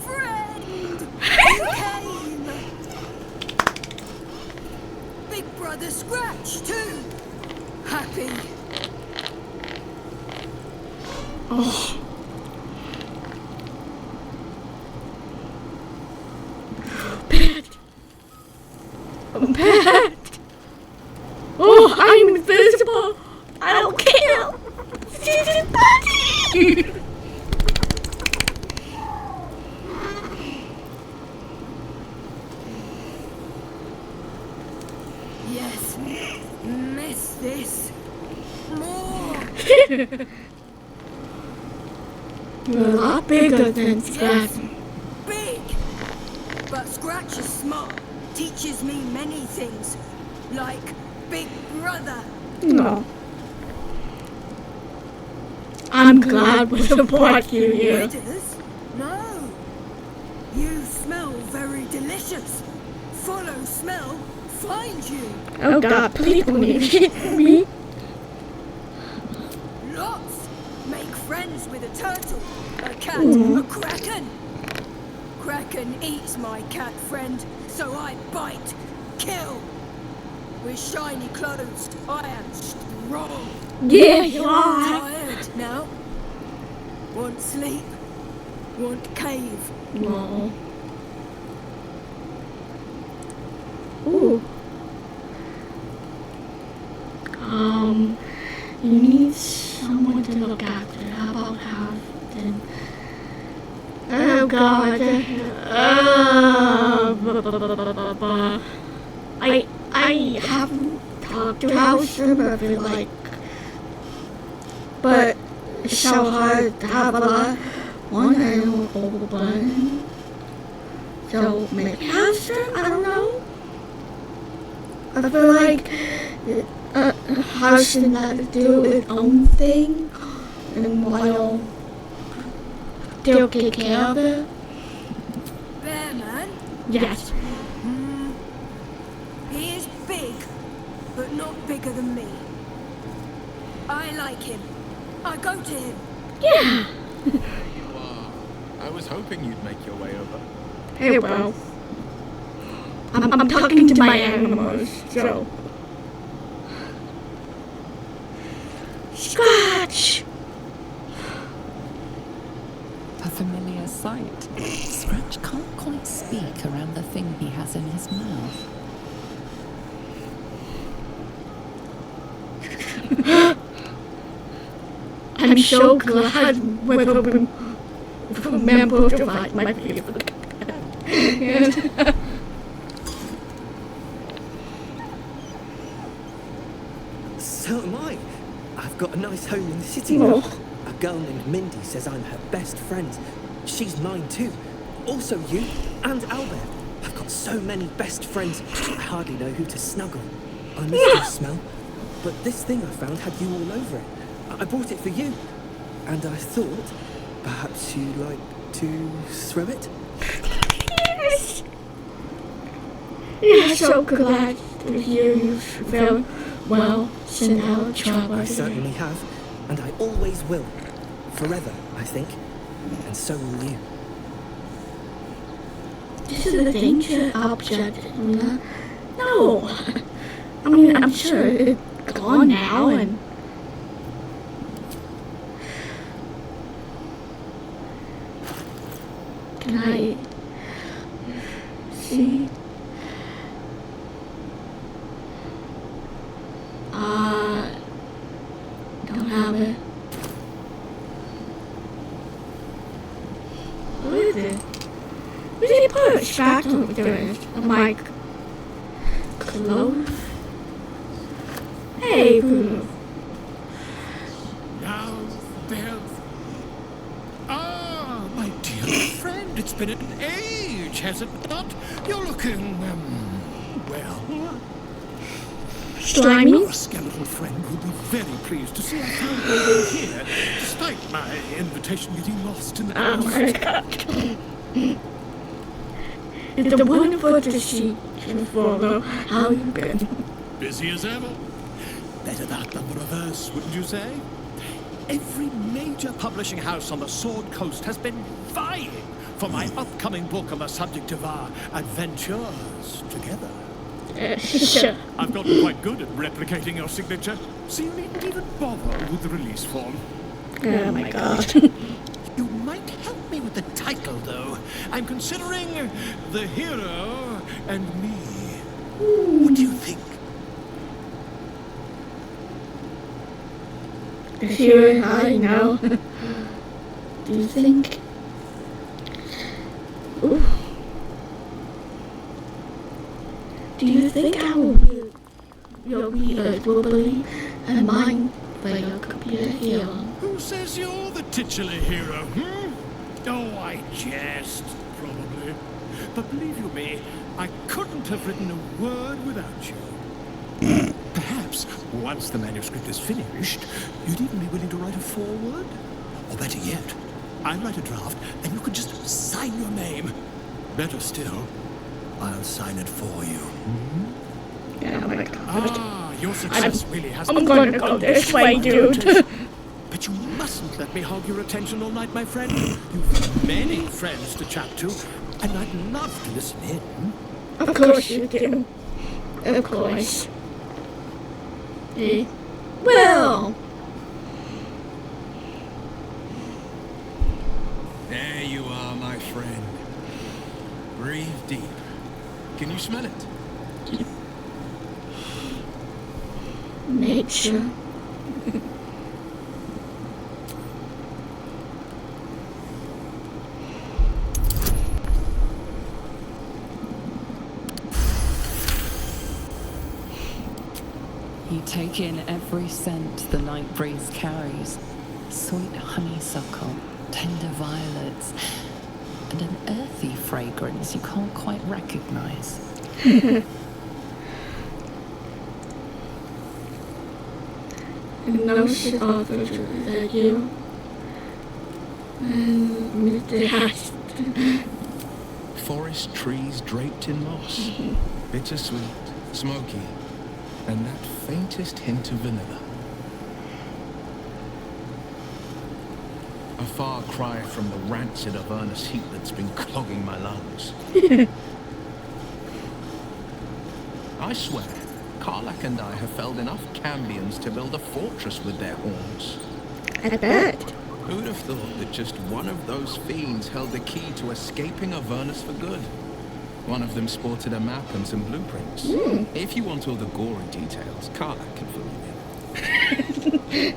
Friend! You came! Big brother Scratch, too! Happy. Oh. Pet! Oh, I'm invisible! I'll kill! Yes, miss this. More. You're a lot bigger than Scratch. Yes, big. But Scratch is smart. Teaches me many things. Like Big Brother. No. I'm glad we support you here. Readers? No. You smell very delicious. Follow smell, find you. Oh God, please don't eat me. Lots. Make friends with a turtle, a cat, a kraken. Kraken eats my cat friend, so I bite, kill. With shiny clothes, I am strong. Yeah, you are. Tired now. Want sleep, want cave. No. Ooh. You need someone to look after. How about have them? Oh God. I haven't talked to House but like, but it's so hard to have a lot. One animal open. So maybe House I don't know. I feel like House should not do its own thing, and while they'll take care of it. Bear man? Yes. He is big, but not bigger than me. I like him. I go to him. Yeah. You are. I was hoping you'd make your way over. Hey, well. I'm talking to my animals, so. Scratch! A familiar sight. Scratch can't quite speak around the thing he has in his mouth. I'm so glad we're remember to find my favorite. So am I. I've got a nice home in the city Oh. now. A girl named Mindy says I'm her best friend. She's mine too. Also you and Albert. I've got so many best friends, I hardly know who to snuggle. I miss your smell. But this thing I found had you all over it. I bought it for you. And I thought, perhaps you'd like to throw it? Yes! Yeah, so glad to hear you feel well since our trouble. I certainly have, and I always will. Forever, I think. And so will you. This is a danger object. No. I mean, I'm sure it's gone now and... Can I see? Don't have it. What is it? What did he put? Strapped over there. I'm like, close. Hey, Bruno. Now, there. Ah, my dear friend, it's been an age, has it not? You're looking, well. Slimy? Your skeleton friend will be very pleased to see I found my way here, despite my invitation getting lost in the Oh my god. It's a wonderful to see you, Frodo. How you been? Busy as ever. Better that than the reverse, wouldn't you say? Every major publishing house on the Sword Coast has been vying for my upcoming book on the subject of our adventures together. Sure. I've gotten quite good at replicating your signature, so you needn't even bother with the release form. Oh my god. You might help me with the title, though. I'm considering The Hero and Me. What do you think? Here, I know. Do you think? Ooh. Do you think I will be your reader will believe and mind by your computer hero? Who says you're the titular hero, Oh, I jest, probably. But believe you me, I couldn't have written a word without you. Perhaps, once the manuscript is finished, you'd even be willing to write a foreword? Or better yet, I'll write a draft and you could just sign your name. Better still, I'll sign it for you. Oh my god. Ah, your success really has... I'm gonna go this way, dude. But you mustn't let me hog your attention all night, my friend. You've many friends to chat to, and I'd love to listen in. Of course you do. Of course. Well. There you are, my friend. Breathe deep. Can you smell it? Nature. You take in every scent the night breeze carries. Sweet honeysuckle, tender violets, and an earthy fragrance you can't quite recognize. No shit offers that you and Mr. Hast. Forest trees draped in moss. Bittersweet, smoky, and that faintest hint of vanilla. A far cry from the rancid Avernus heat that's been clogging my lungs. I swear, Karlach and I have felled enough cambions to build a fortress with their horns. I bet. Who'd have thought that just one of those fiends held the key to escaping Avernus for good? One of them sported a map and some blueprints. If you want all the gory details, Karlach can fill you in.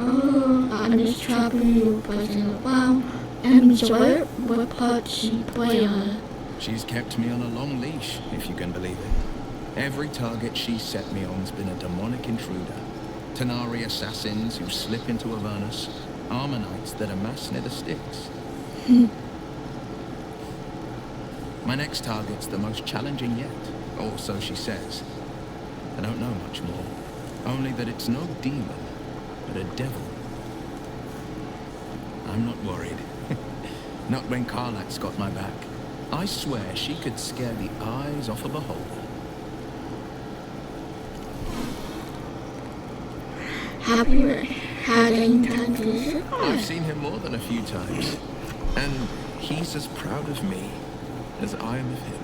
Oh, I'm just trapping you once in a while. And enjoy what part she play on. She's kept me on a long leash, if you can believe it. Every target she's set me on's been a demonic intruder. Tanari assassins who slip into Avernus. Armonites that amass near the sticks. My next target's the most challenging yet, or so she says. I don't know much more. Only that it's no demon, but a devil. I'm not worried. Not when Karlach's got my back. I swear she could scare the eyes off a beholder. Have you had any time to visit? I've seen him more than a few times, and he's as proud of me as I am of him.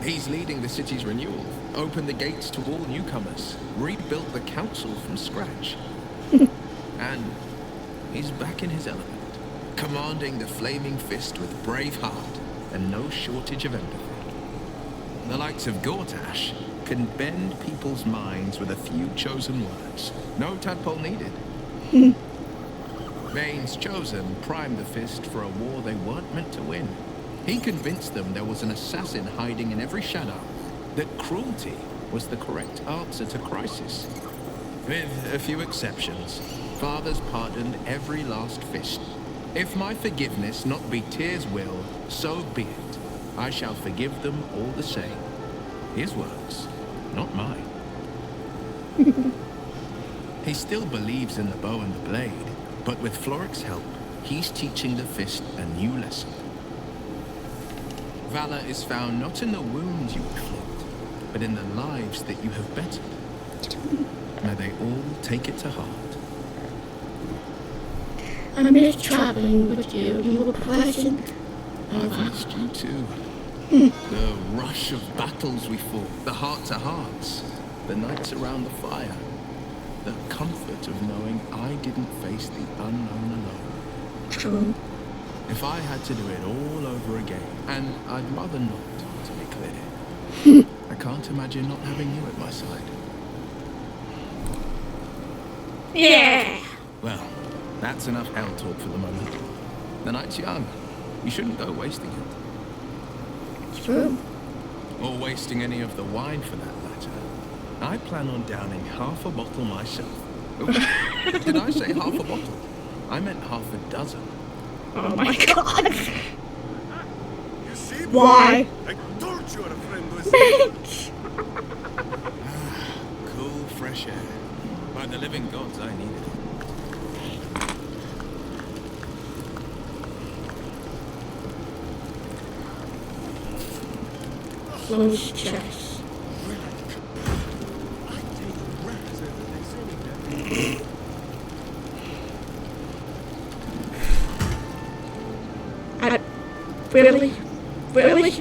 He's leading the city's renewal, opened the gates to all newcomers, rebuilt the council from scratch. And he's back in his element, commanding the Flaming Fist with brave heart and no shortage of empathy. The likes of Gortash can bend people's minds with a few chosen words. No tadpole needed. Vane's Chosen primed the Fist for a war they weren't meant to win. He convinced them there was an assassin hiding in every shadow, that cruelty was the correct answer to crisis. With a few exceptions, fathers pardoned every last Fist. If my forgiveness not be Tyr's will, so be it. I shall forgive them all the same. His words, not mine. He still believes in the bow and the blade, but with Floric's help, he's teaching the Fist a new lesson. Valor is found not in the wounds you inflict, but in the lives that you have bettered. May they all take it to heart. I miss traveling with you. You were present. I've missed you too. The rush of battles we fought, the heart-to-hearts, the nights around the fire, the comfort of knowing I didn't face the unknown alone. True. If I had to do it all over again, and I'd rather not, to be clear, I can't imagine not having you at my side. Yeah. Well, that's enough hell talk for the moment. The night's young. You shouldn't go wasting it. True. Or wasting any of the wine for that matter. I plan on downing half a bottle myself. Did I say half a bottle? I meant half a dozen. Oh my god. You see, Why? I told you our friend was... Bitch. Cool, fresh air. By the living gods, I need it. Close chest. Really? Really?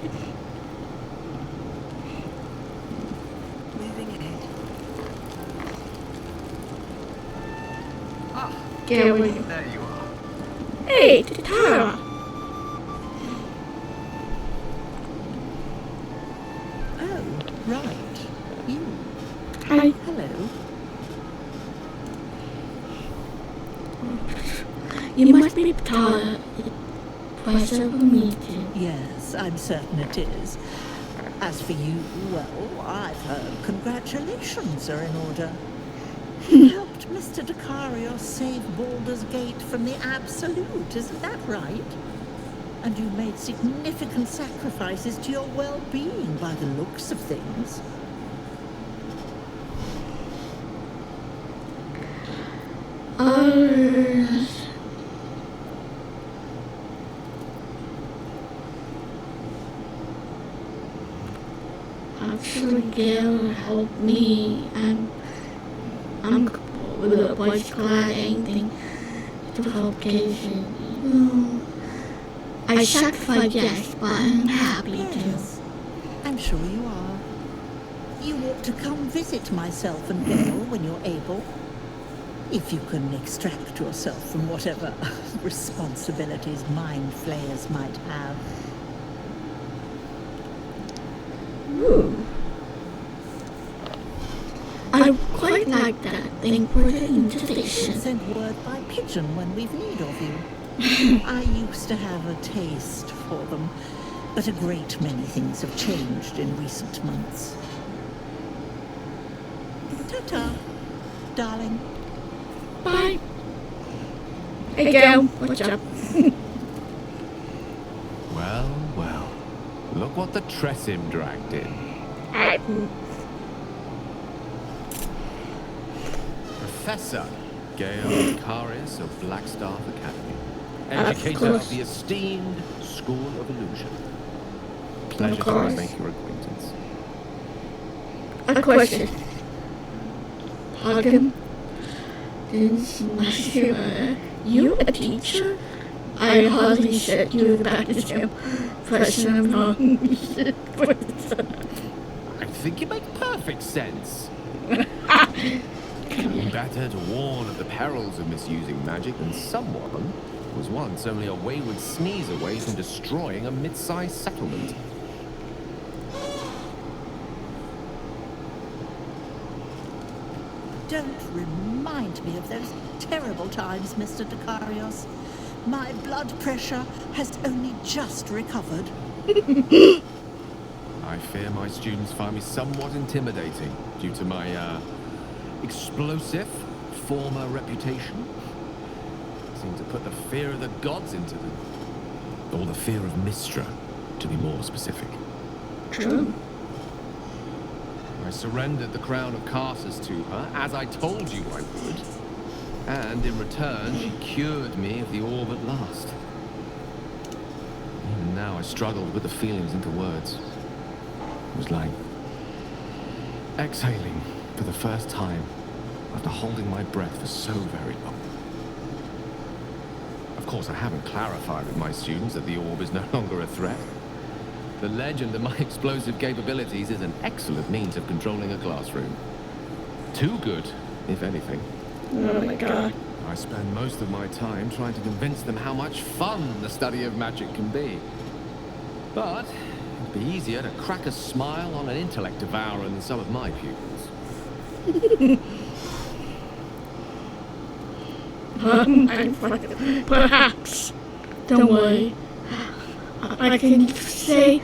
Moving ahead. Ah, Gary. There you are. Hey, Tara. Oh, right. You. Hi. Hello. You must be Tara. Pleasure of meeting. Yes, I'm certain it is. As for you, well, I've heard congratulations are in order. You helped Mr. Dicarios save Baldur's Gate from the Absolute, isn't that right? And you made significant sacrifices to your well-being by the looks of things. Actually, Gail helped me. I'm with a voice glad anything to help Jason. I sacrificed, yes, but I'm happy Yes, I'm sure you are. You ought to come visit myself and Gail when you're able. If you can extract yourself from whatever responsibilities mind flayers might have. Ooh. I quite like that thing for the invitation. Send word by pigeon when we've need of you. I used to have a taste for them, but a great many things have changed in recent months. Ta-ta, darling. Bye. Hey, Gail. What's up? Well, well. Look what the Tressim dragged in. Professor Gail Dicarios of Blackstaff Academy. Educator of the esteemed School of Illusion. Pleasure to course. make your acquaintance. A question. Hagen, since you a teacher? I hardly said you the baptism person among I think you make perfect sense. Better to warn of the perils of misusing magic than someone who was once only a wayward sneeze away from destroying a mid-sized settlement. Don't remind me of those terrible times, Mr. Dekarios. My blood pressure has only just recovered. I fear my students find me somewhat intimidating due to my, explosive former reputation. Seem to put the fear of the gods into them. Or the fear of Mistra, to be more specific. True. I surrendered the crown of Carsus to her, as I told you I would. And in return, she cured me of the orb at last. Even now, I struggled with the feelings into words. It was like exhaling for the first time after holding my breath for so very long. Of course, I haven't clarified with my students that the orb is no longer a threat. The legend of my explosive capabilities is an excellent means of controlling a classroom. Too good, if anything. Oh my god. I spend most of my time trying to convince them how much fun the study of magic can be. But it'd be easier to crack a smile on an intellect devourer than some of my pupils. Perhaps. Don't worry. I can say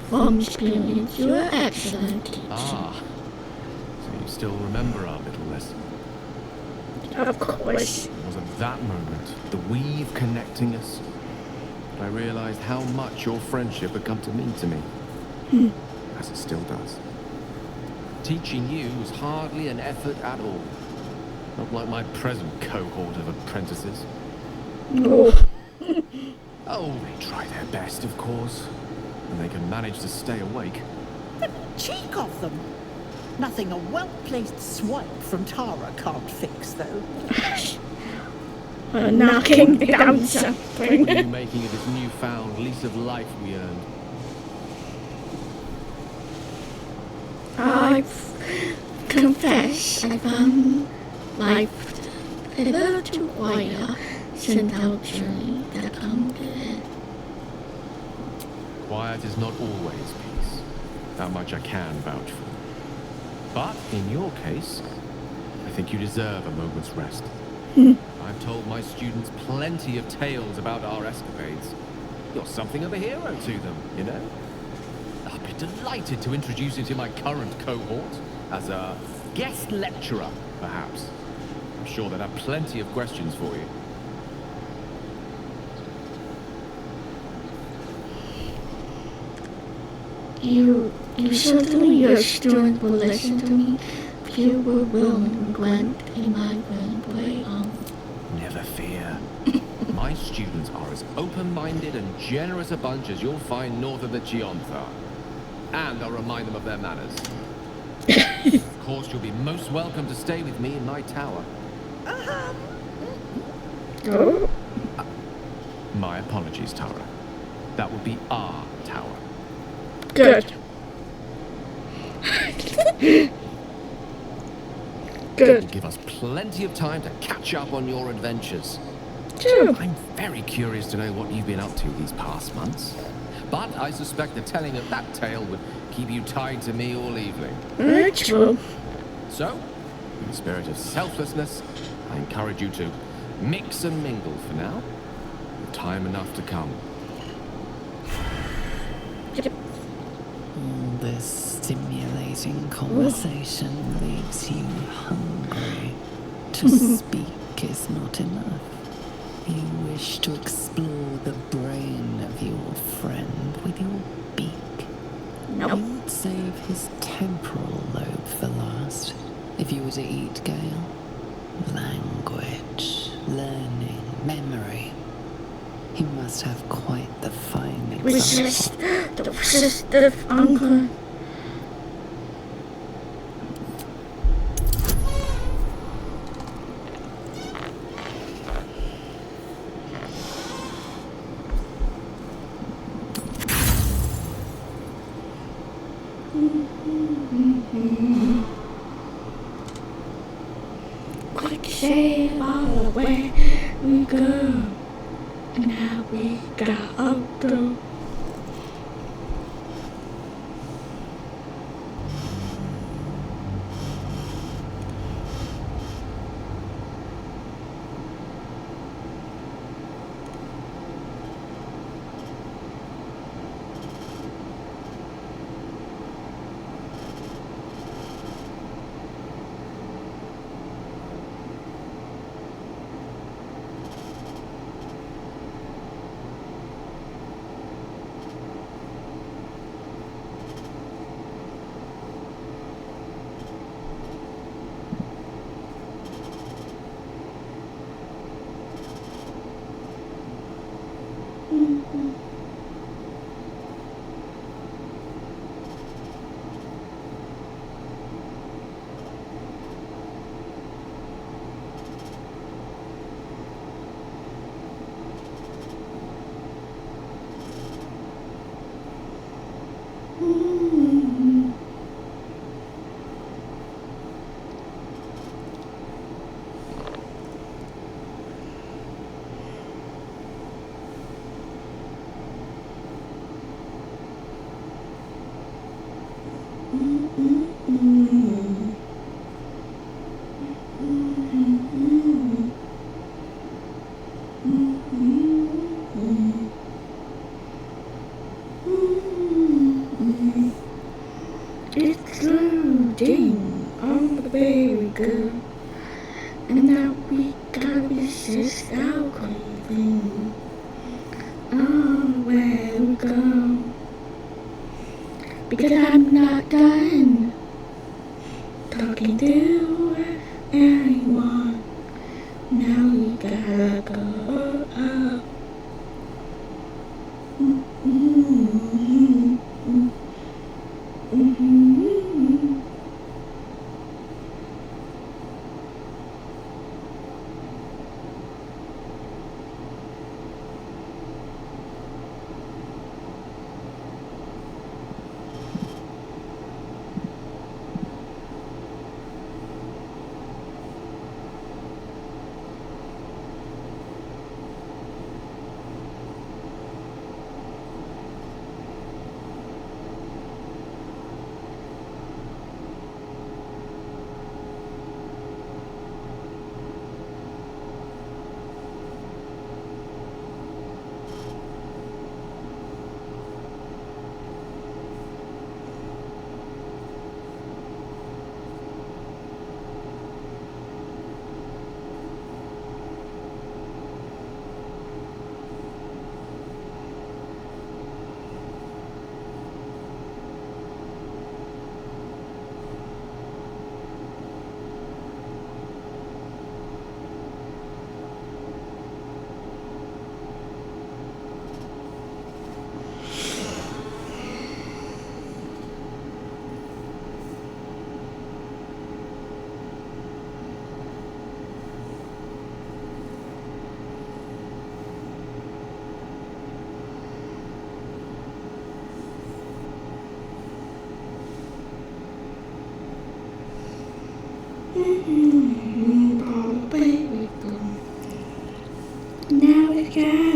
from experience you're an excellent teacher. Ah, so you still remember our little lesson? Of course. It was at that moment, the weave connecting us, that I realized how much your friendship had come to mean to me. As it still does. Teaching you was hardly an effort at all. Not like my present cohort of apprentices. Oh. Oh, they try their best, of course. And they can manage to stay awake. The cheek of them! Nothing a well-placed swipe from Tara can't fix, though. Knocking down something. What are you making of this newfound lease of life we earned? I confess I found life a little too quiet since our journey that come to it. Quiet is not always peace. That much I can vouch for. But in your case, I think you deserve a moment's rest. I've told my students plenty of tales about our escapades. You're something of a hero to them, you know? I'd be delighted to introduce you to my current cohort as a guest lecturer, perhaps. I'm sure they'd have plenty of questions for you. You certainly your students will listen to me if you were willing to grant in my way on. Never fear. My students are as open-minded and generous a bunch as you'll find north of the Chionthar. And I'll remind them of their manners. Of course, you'll be most welcome to stay with me in my tower. Oh? My apologies, Tara. That would be our tower. Good. Good. Give us plenty of time to catch up on your adventures. True. I'm very curious to know what you've been up to these past months. But I suspect the telling of that tale would keep you tied to me all evening. True. So, in the spirit of selflessness, I encourage you to mix and mingle for now, with time enough to come. All this stimulating conversation leaves you hungry. To speak is not enough. You wish to explore the brain of your friend with your beak. Nope. You'd save his temporal lobe for last if you were to eat Gale. Language, learning, memory. He must have quite the fine example. The resistive uncle. Quick save all the way we go. Now we got out the It's loading on the baby girl, and now we gotta resist our craving. Oh, where we go? Because I'm not done talking to anyone. Now we gotta go up. Now it's got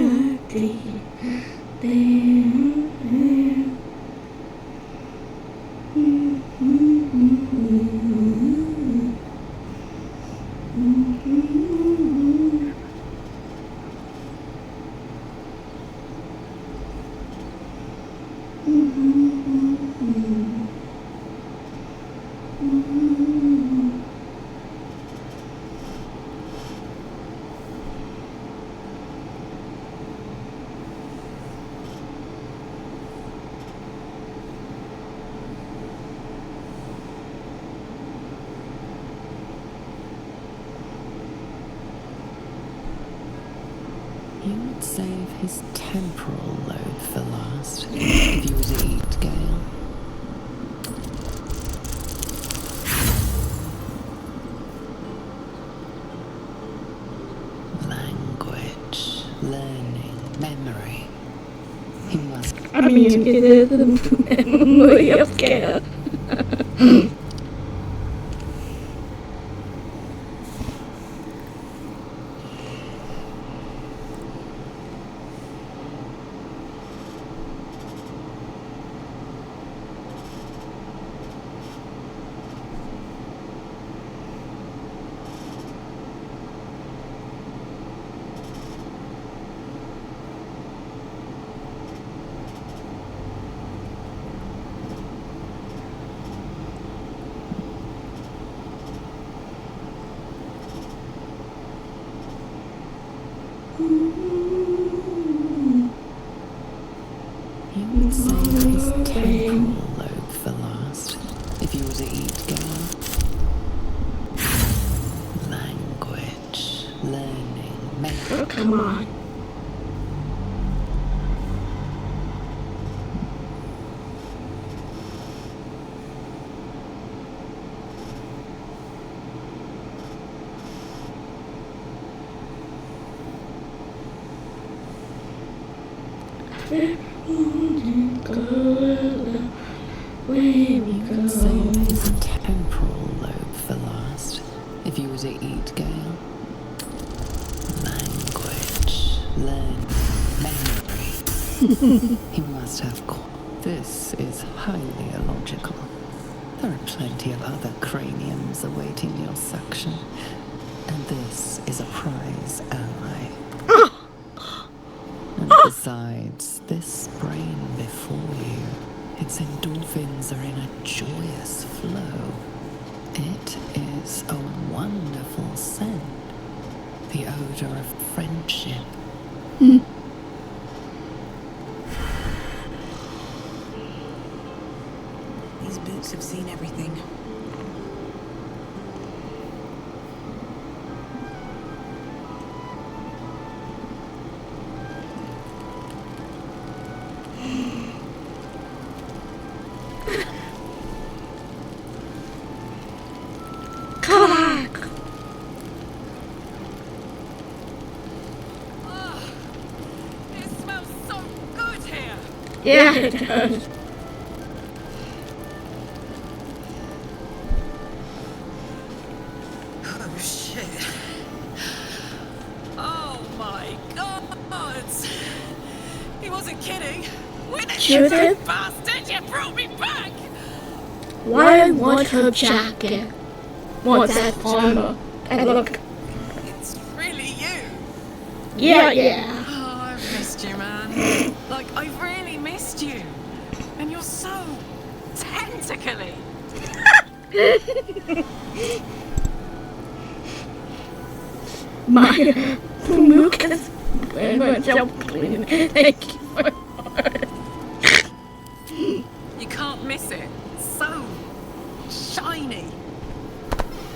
You would save his temporal load for last if you were to eat Gale. Language, learning, memory. He must. I mean, it is the memory of Gale. You would save his temporal lobe for last if you were to eat Gale. Language, learning, memory. Oh, come on. You could save his temporal lobe for last if you were to eat Gale. Language, learn, memory. He must have This is highly illogical. There are plenty of other craniums awaiting your suction, and this is a prize ally. And besides, this brain before you, its endorphins are in a joyous flow. It is a wonderful scent, the odor of friendship. These boots have seen everything. Yeah, it does. Oh, shit. Oh, my God. He wasn't kidding. When did you bastard? You brought me back. Why want her jacket? Want that armor? And look. It's really you. Yeah. Oh, I've missed you, man. Like, I really missed you. And you're so tentacly. My mucus went jump clean. Thank you for You can't miss it. So shiny.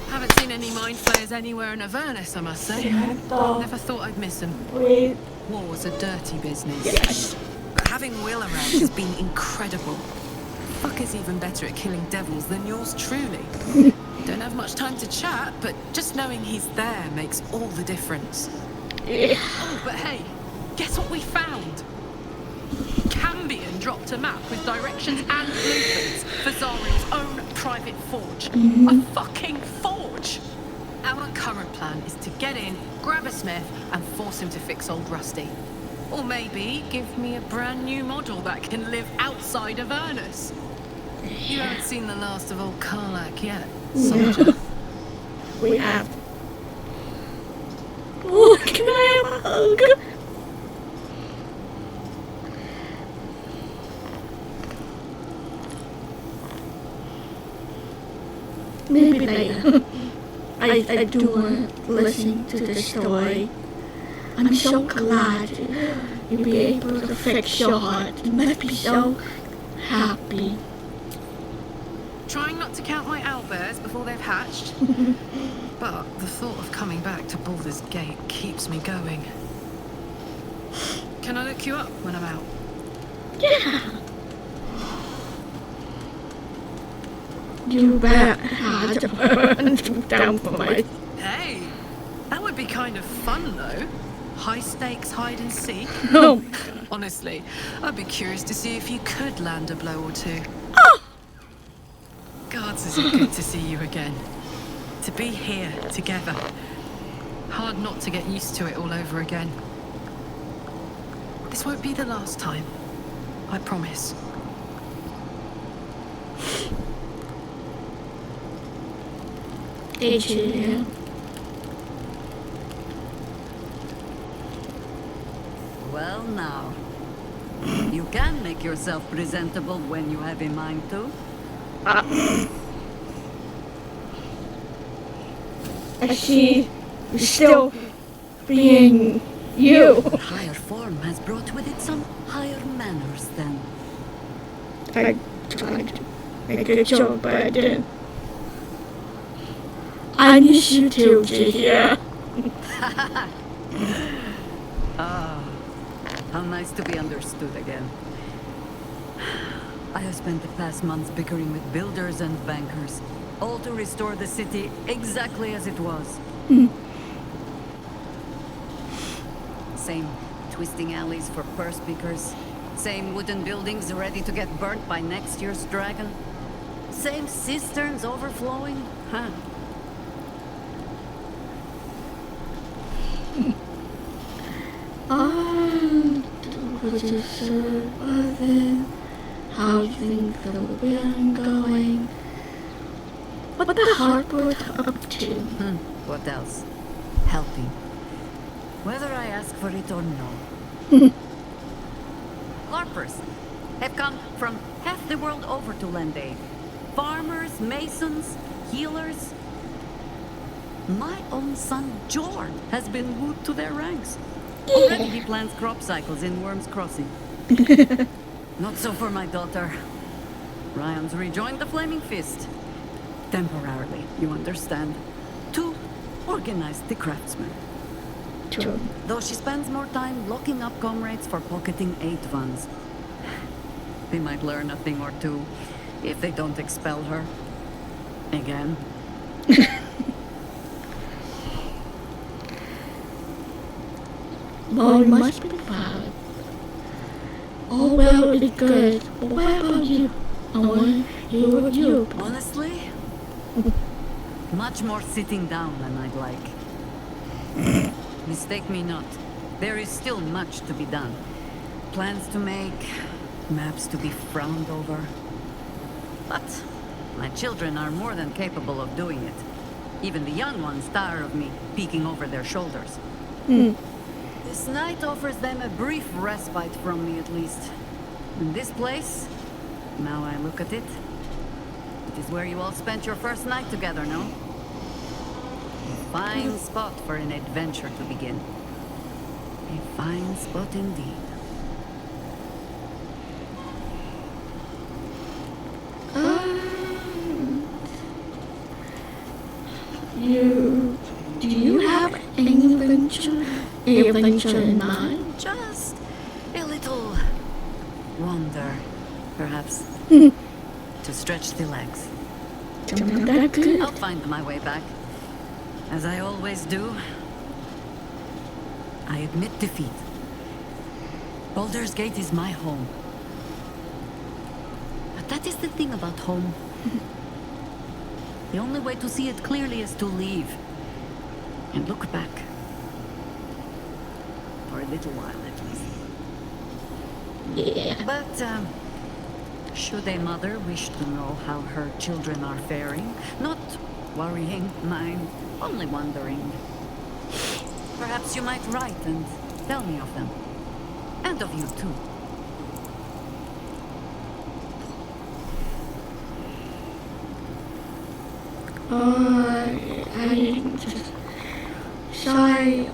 Haven't seen any mind flayers anywhere in Avernus, I must say. Never thought I'd miss them. War's a dirty business. Yes. But having Will around has been incredible. Fuck is even better at killing devils than yours truly. Don't have much time to chat, but just knowing he's there makes all the difference. Yeah. Oh, but hey, guess what we found? Cambion dropped a map with directions and blueprints for Zariel's own private forge. A fucking forge! Our current plan is to get in, grab a smith, and force him to fix old Rusty. Or maybe give me a brand new model that can live outside of Avernus. You haven't seen the last of old Karlak yet, soldier. We have. Oh, can I have a hug? Maybe later. I do want to listen to the story. I'm so glad you'll be able to fix your heart. You must be so happy. Trying not to count my owlbears before they've hatched. But the thought of coming back to Baldur's Gate keeps me going. Can I look you up when I'm out? Yeah. You bet hard to hunt down for me. Hey, that would be kind of fun though. High stakes hide and seek. Oh. Honestly, I'd be curious to see if you could land a blow or two. Oh. Gods, is it good to see you again. To be here together. Hard not to get used to it all over again. This won't be the last time. I promise. Did you? Well now, you can make yourself presentable when you have a mind to. I see you still being you. The higher form has brought with it some higher manners then. I tried to make a joke, but I didn't. I miss you too, Gia. Ah, how nice to be understood again. I have spent the past months bickering with builders and bankers, all to restore the city exactly as it was. Same twisting alleys for purse pickers, same wooden buildings ready to get burnt by next year's dragon, same cisterns overflowing, huh? Which is how things have been going. What the Harpers up to? What else? Helping. Whether I ask for it or no. Harpers have come from half the world over to lend aid. Farmers, masons, healers. My own son, Jorn, has been wooed to their ranks. Already he plans crop cycles in Worm's Crossing. Not so for my daughter. Ryan's rejoined the Flaming Fist. Temporarily, you understand. To organize the craftsmen. True. Though she spends more time locking up comrades for pocketing aid funds. They might learn a thing or two if they don't expel her. Again. Well, it must be fun. All well and good, but what about you? I want you. Honestly, much more sitting down than I'd like. Mistake me not. There is still much to be done. Plans to make, maps to be frowned over. But my children are more than capable of doing it. Even the young ones tire of me peeking over their shoulders. This night offers them a brief respite from me, at least. In this place, now I look at it, it is where you all spent your first night together, no? A fine spot for an adventure to begin. A fine spot indeed. Do you have any adventure in mind? Just a little wander, perhaps. To stretch the legs. That good. I'll find my way back. As I always do. I admit defeat. Baldur's Gate is my home. But that is the thing about home. The only way to see it clearly is to leave. And look back. For a little while, at least. Yeah. But, should a mother wish to know how her children are faring, not worrying, mind, only wondering, perhaps you might write and tell me of them. And of you, too. Sorry,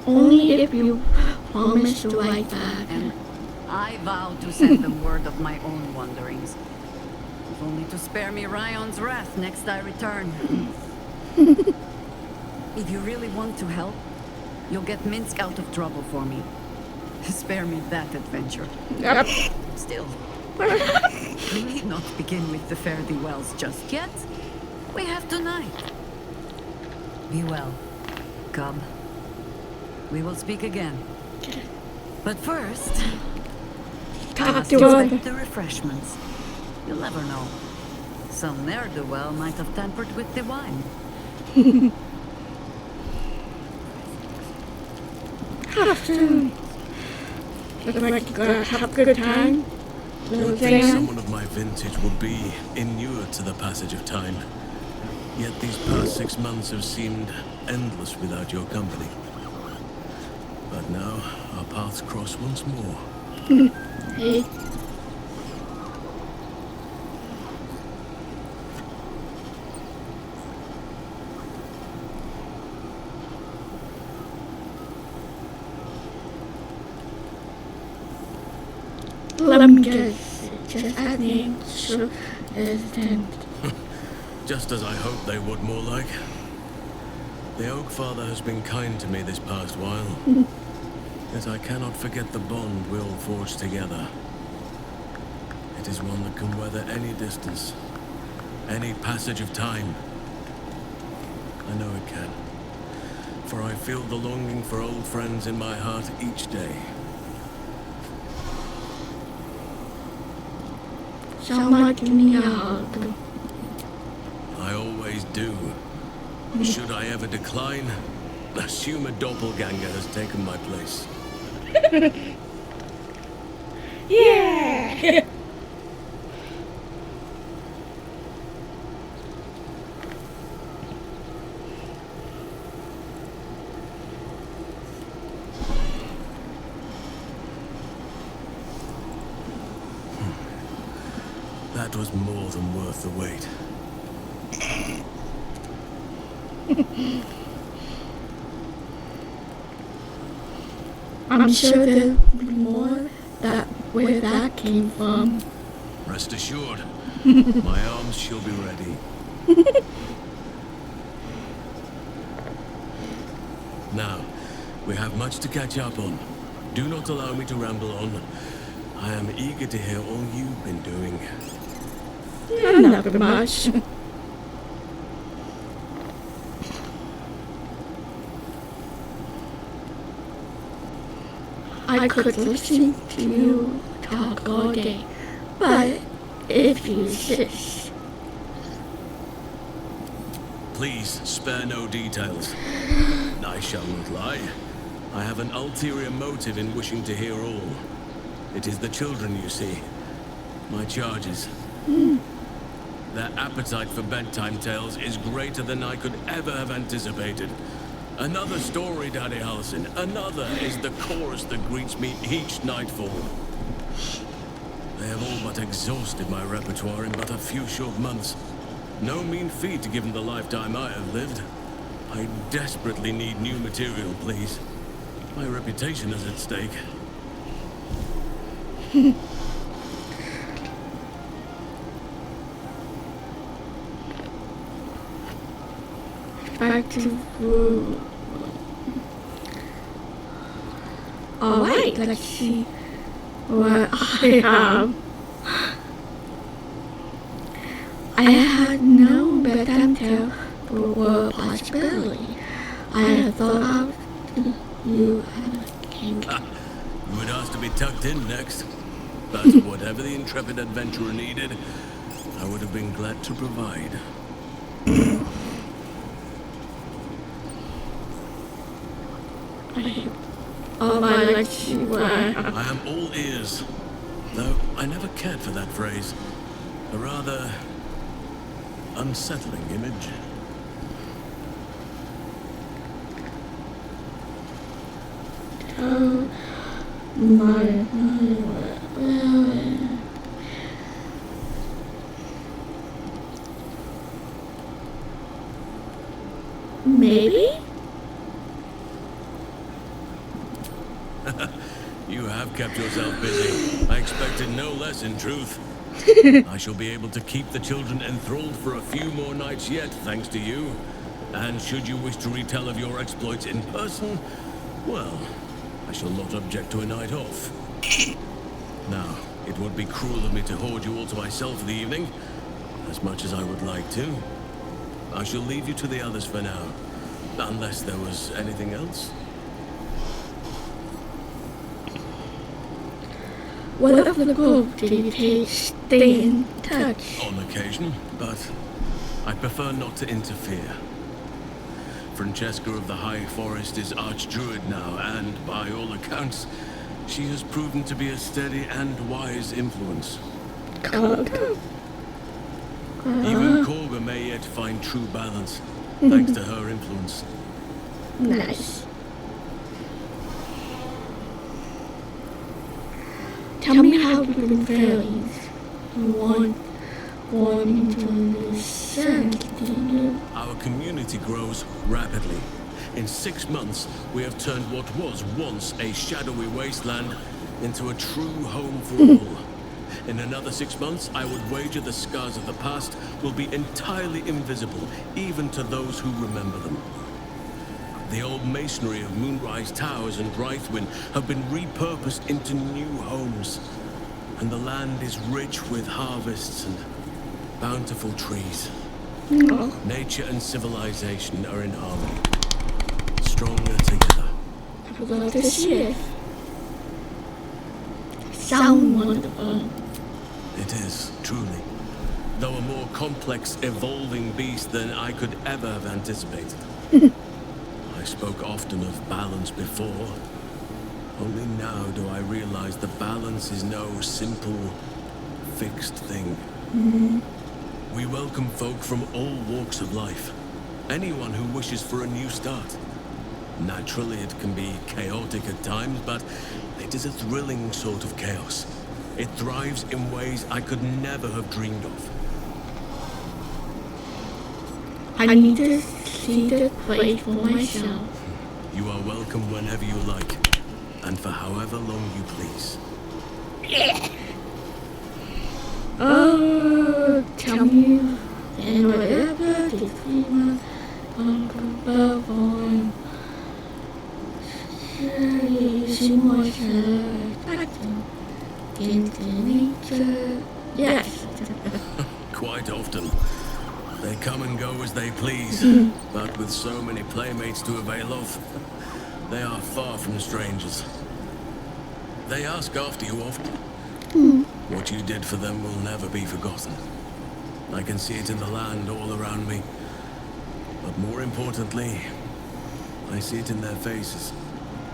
only if you promise to write back. And I vow to send them word of my own wanderings. If only to spare me Ryan's wrath next I return. If you really want to help, you'll get Minsk out of trouble for me. Spare me that adventure. Yep. Still, we need not begin with the fare-thee-wells just yet. We have tonight. Be well, cub. We will speak again. But first, I must inspect the refreshments. You'll never know. Some ne'er-do-well might have tampered with the wine. Have to. Look like you gotta have a good time. You'd think someone of my vintage would be inured to the passage of time. Yet these past 6 months have seemed endless without your company. But now, our paths cross once more. Hey. Let me guess, just adding so Just as I hoped they would, more like. The Oak Father has been kind to me this past while. Yet I cannot forget the bond we all forged together. It is one that can weather any distance, any passage of time. I know it can, for I feel the longing for old friends in my heart each day. Someone give me a hug. I always do. Should I ever decline, assume a doppelganger has taken my place. Yeah! That was more than worth the wait. I'm sure there'll be more where that came from. Rest assured, my arms shall be ready. Now, we have much to catch up on. Do not allow me to ramble on. I am eager to hear all you've been doing. Not much. I could listen to you talk all day, but if you insist. Please spare no details. I shall not lie. I have an ulterior motive in wishing to hear all. It is the children, you see. My charges. Their appetite for bedtime tales is greater than I could ever have anticipated. Another story, Daddy Halsin. Another is the chorus that greets me each nightfall. They have all but exhausted my repertoire in but a few short months. No mean feat given the lifetime I have lived. I desperately need new material, please. My reputation is at stake. Back to food. Alright, let's see what I have. I had no bedtime tale for a possibility. I had thought of you and a king. You would ask to be tucked in next. But whatever the intrepid adventurer needed, I would have been glad to provide. Let's see what I am all ears. Though I never cared for that phrase. A rather unsettling image. Maybe? You have kept yourself busy. I expected no less, in truth. I shall be able to keep the children enthralled for a few more nights yet, thanks to you. And should you wish to retell of your exploits in person, well, I shall not object to a night off. Now, it would be cruel of me to hoard you all to myself for the evening, as much as I would like to. I shall leave you to the others for now, unless there was anything else. What of the group do you take stay in touch? On occasion, but I prefer not to interfere. Francesca of the High Forest is Archdruid now, and by all accounts, she has proven to be a steady and wise influence. Even Korga may yet find true balance, thanks to her influence. Nice. Tell me how you've been feeling. Want to understand, you? Our community grows rapidly. In 6 months, we have turned what was once a shadowy wasteland into a true home for all. In another 6 months, I would wager the scars of the past will be entirely invisible, even to those who remember them. The old masonry of Moonrise Towers and Wraithwind have been repurposed into new homes, and the land is rich with harvests and bountiful trees. Nature and civilization are in harmony, stronger together. I would love to see it. Sound wonderful. It is, truly. Though a more complex, evolving beast than I could ever have anticipated. I spoke often of balance before. Only now do I realize the balance is no simple, fixed thing. We welcome folk from all walks of life. Anyone who wishes for a new start. Naturally, it can be chaotic at times, but it is a thrilling sort of chaos. It thrives in ways I could never have dreamed of. I need to see the place for myself. You are welcome whenever you like, and for however long you please. Tell me, and whatever the demon above on. See myself into nature. Yes. Quite often. They come and go as they please, but with so many playmates to avail of, they are far from strangers. They ask after you often. What you did for them will never be forgotten. I can see it in the land all around me. But more importantly, I see it in their faces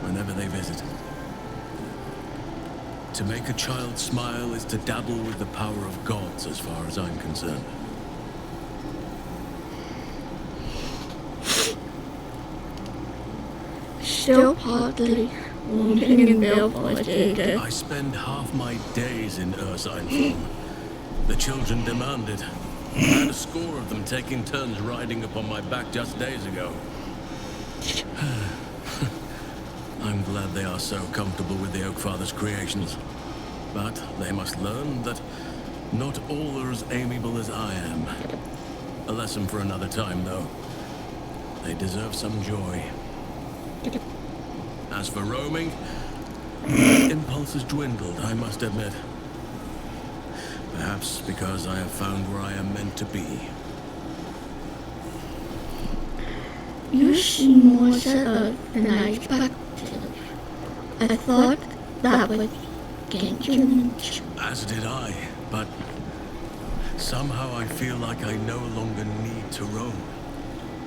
whenever they visit. To make a child smile is to dabble with the power of gods as far as I'm concerned. Still partly wanting in Belfast. I spend half my days in Ursine form. The children demanded. I had a score of them taking turns riding upon my back just days ago. I'm glad they are so comfortable with the Oakfather's creations. But they must learn that not all are as amiable as I am. A lesson for another time, though. They deserve some joy. As for roaming, impulse has dwindled, I must admit. Perhaps because I have found where I am meant to be. You seem more set up than I expected. I thought that would get you. As did I, but somehow I feel like I no longer need to roam.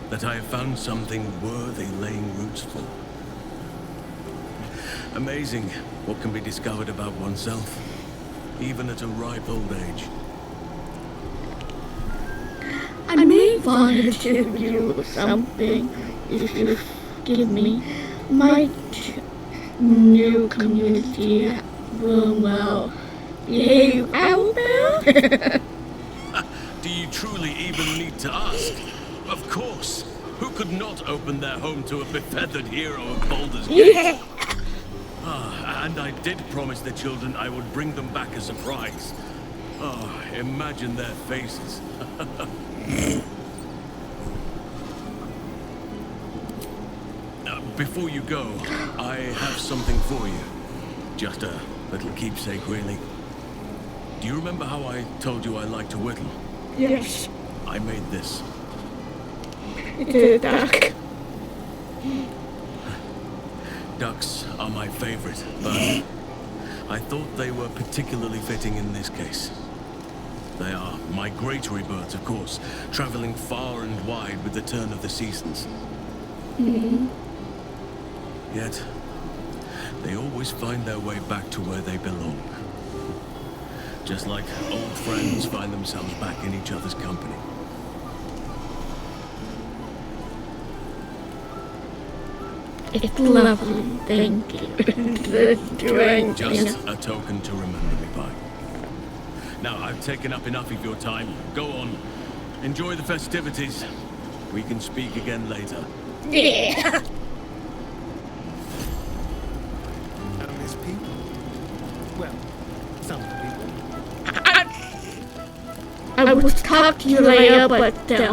That I have found something worthy laying roots for. Amazing what can be discovered about oneself, even at a ripe old age. I may volunteer you something if you give me. My new community will well behave out there. Do you truly even need to ask? Of course. Who could not open their home to a befeathered hero of Baldur's Gate? And I did promise the children I would bring them back a surprise. Oh, imagine their faces. before you go, I have something for you. Just a little keepsake, really. Do you remember how I told you I like to whittle? Yes. I made this. It's a duck. Ducks are my favorite, but I thought they were particularly fitting in this case. They are migratory birds, of course, traveling far and wide with the turn of the seasons. Yet, they always find their way back to where they belong. Just like old friends find themselves back in each other's company. It's lovely, thank you. Just a token to remember me by. Now, I've taken up enough of your time. Go on. Enjoy the festivities. We can speak again later. Yeah. And these people? Well, some people. I will talk to you later, but I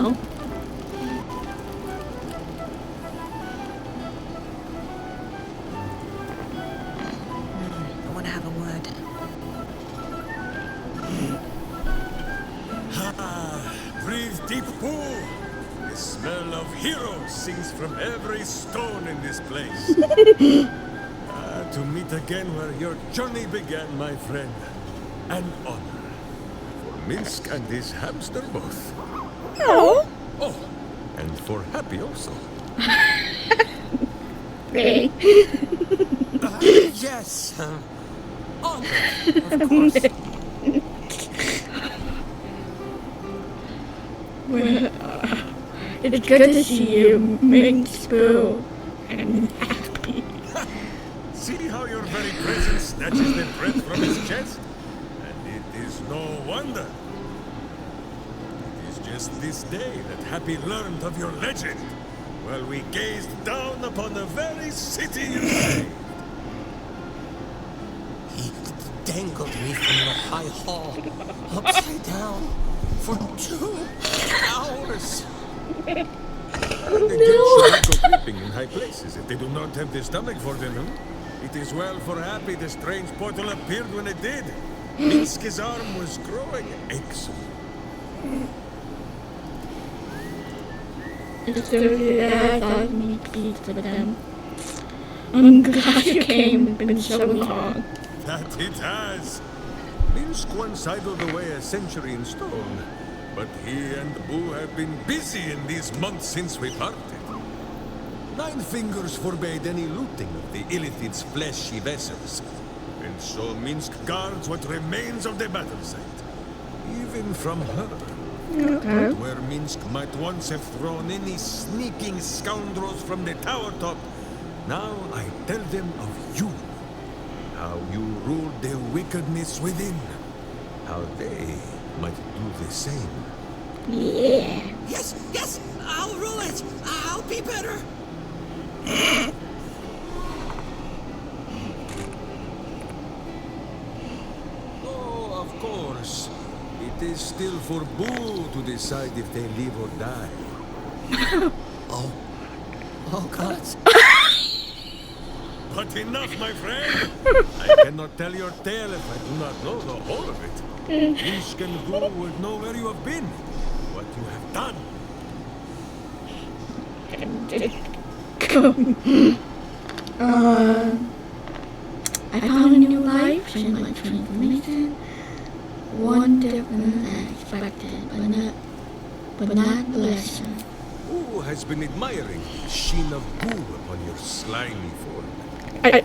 want to have a word. Breathe deep, pool. The smell of heroes sings from every stone in this place. To meet again where your journey began, my friend. An honor. For Minsk and his hamster both. Oh. Oh, and for Happy also. Really? Yes. Honor, of course. It's good to see you, Minx Boo, and Happy. See how your very presence snatches the breath from his chest? And it is no wonder. It is just this day that Happy learned of your legend, while we gazed down upon the very city you saved. He dangled me from the high hall, upside down, for 2 hours. And the guild should not go creeping in high places if they do not have the stomach for them. It is well for Happy the strange portal appeared when it did. Minsk's arm was growing aches. It's so glad I've made peace with them. I'm glad you came, it's been so long. That it has. Minsk once idled away a century in stone, but he and Boo have been busy in these months since we parted. 9 Fingers forbade any looting of the Illithid's fleshy vessels, and so Minsk guards what remains of the battle site, even from her. Okay. Where Minsk might once have thrown any sneaking scoundrels from the tower top, now I tell them of you. How you ruled the wickedness within. How they might do the same. Yeah. Yes, I'll rule it. I'll be better. Oh, of course. It is still for Boo to decide if they live or die. Oh, gods. But enough, my friend. I cannot tell your tale if I do not know the whole of it. Minsk and Boo would know where you have been, what you have done. I found a new life and my transformation. One different than expected, but not a lesson. Who has been admiring the sheen of Boo upon your slimy form?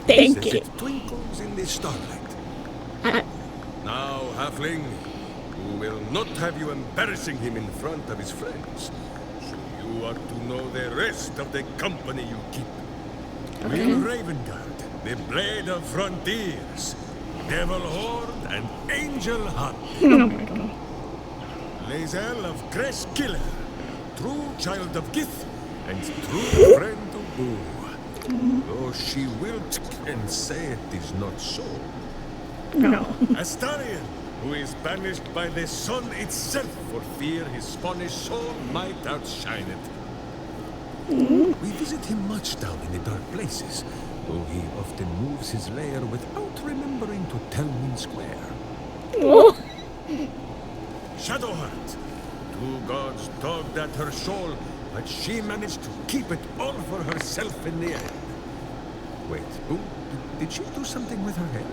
Thank Says you. it twinkles in the starlight. Now, halfling, who will not have you embarrassing him in front of his friends. So you are to know the rest of the company you keep. Okay. Will Ravengard, the Blade of Frontiers, Devil Horde, and Angel Hunt. Oh my god. Lae'zel of Greskiller, true child of Gith, and true friend of Boo. Though she wilt and say it is not so. No. Astarion, who is banished by the sun itself for fear his Spanish soul might outshine it. We visit him much down in the dark places, though he often moves his lair without remembering to tell me square. Shadowheart, two gods dogged at her soul, but she managed to keep it all for herself in the end. Wait, Boo, did she do something with her hair?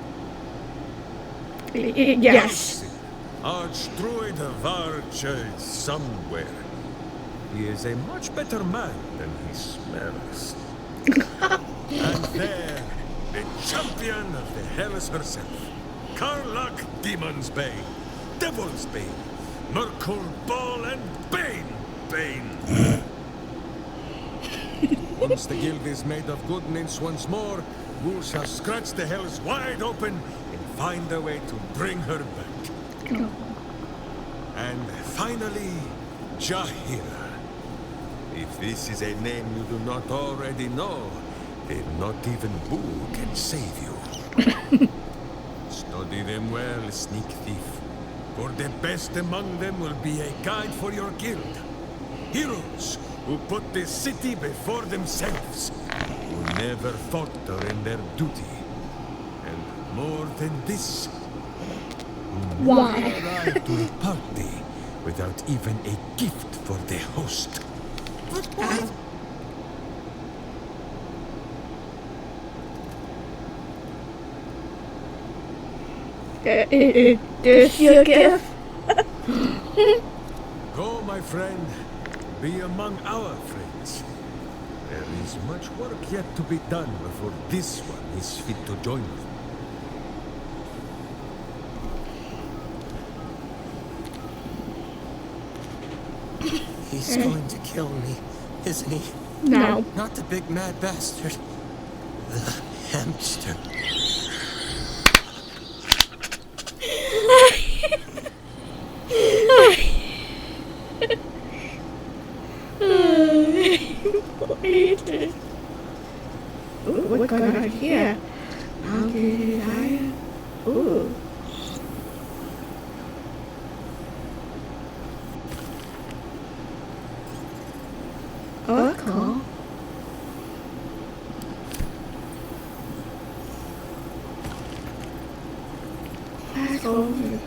Yes. Archdruid Varch somewhere. He is a much better man than he smells. And there, the champion of the hells herself, Karlach Demon's Bane, Devil's Bane, Merkul Ball and Bane. Once the guild is made of goodness once more, we shall scratch the hells wide open and find a way to bring her back. And finally, Jahira. If this is a name you do not already know, then not even Boo can save you. Study them well, sneak thief. For the best among them will be a guide for your guild. Heroes who put the city before themselves, who never falter in their duty. And more than this, who Why? never arrive to a party without even a gift for the host. But why? Does your gift? Go, my friend. Be among our friends. There is much work yet to be done before this one is fit to join you. He's going to kill me, isn't he? No. Not the big mad bastard. The hamster. Ooh, what got out here? Mountain lion. Ooh. Oh, cool. That's over.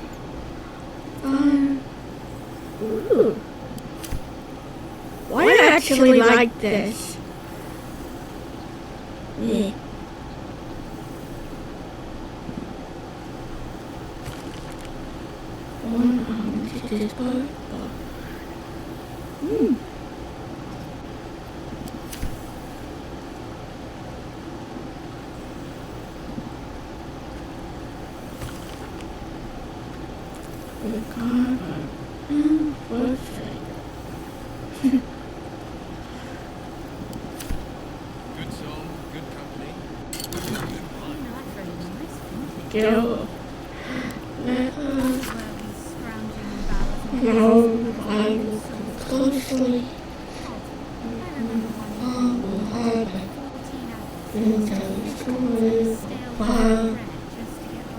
Ooh. Why I actually like this? Yeah. One to this part. Good song, good company. Go. I look closely.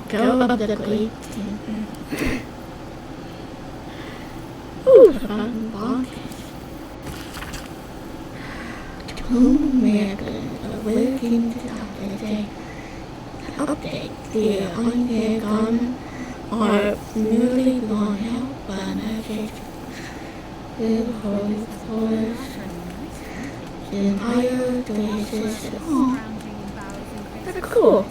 Go up the gate. Ooh, fun bonkers. Americans are working to update the undergone are newly born help by magic. The Holy Force, the Empire places. That's cool.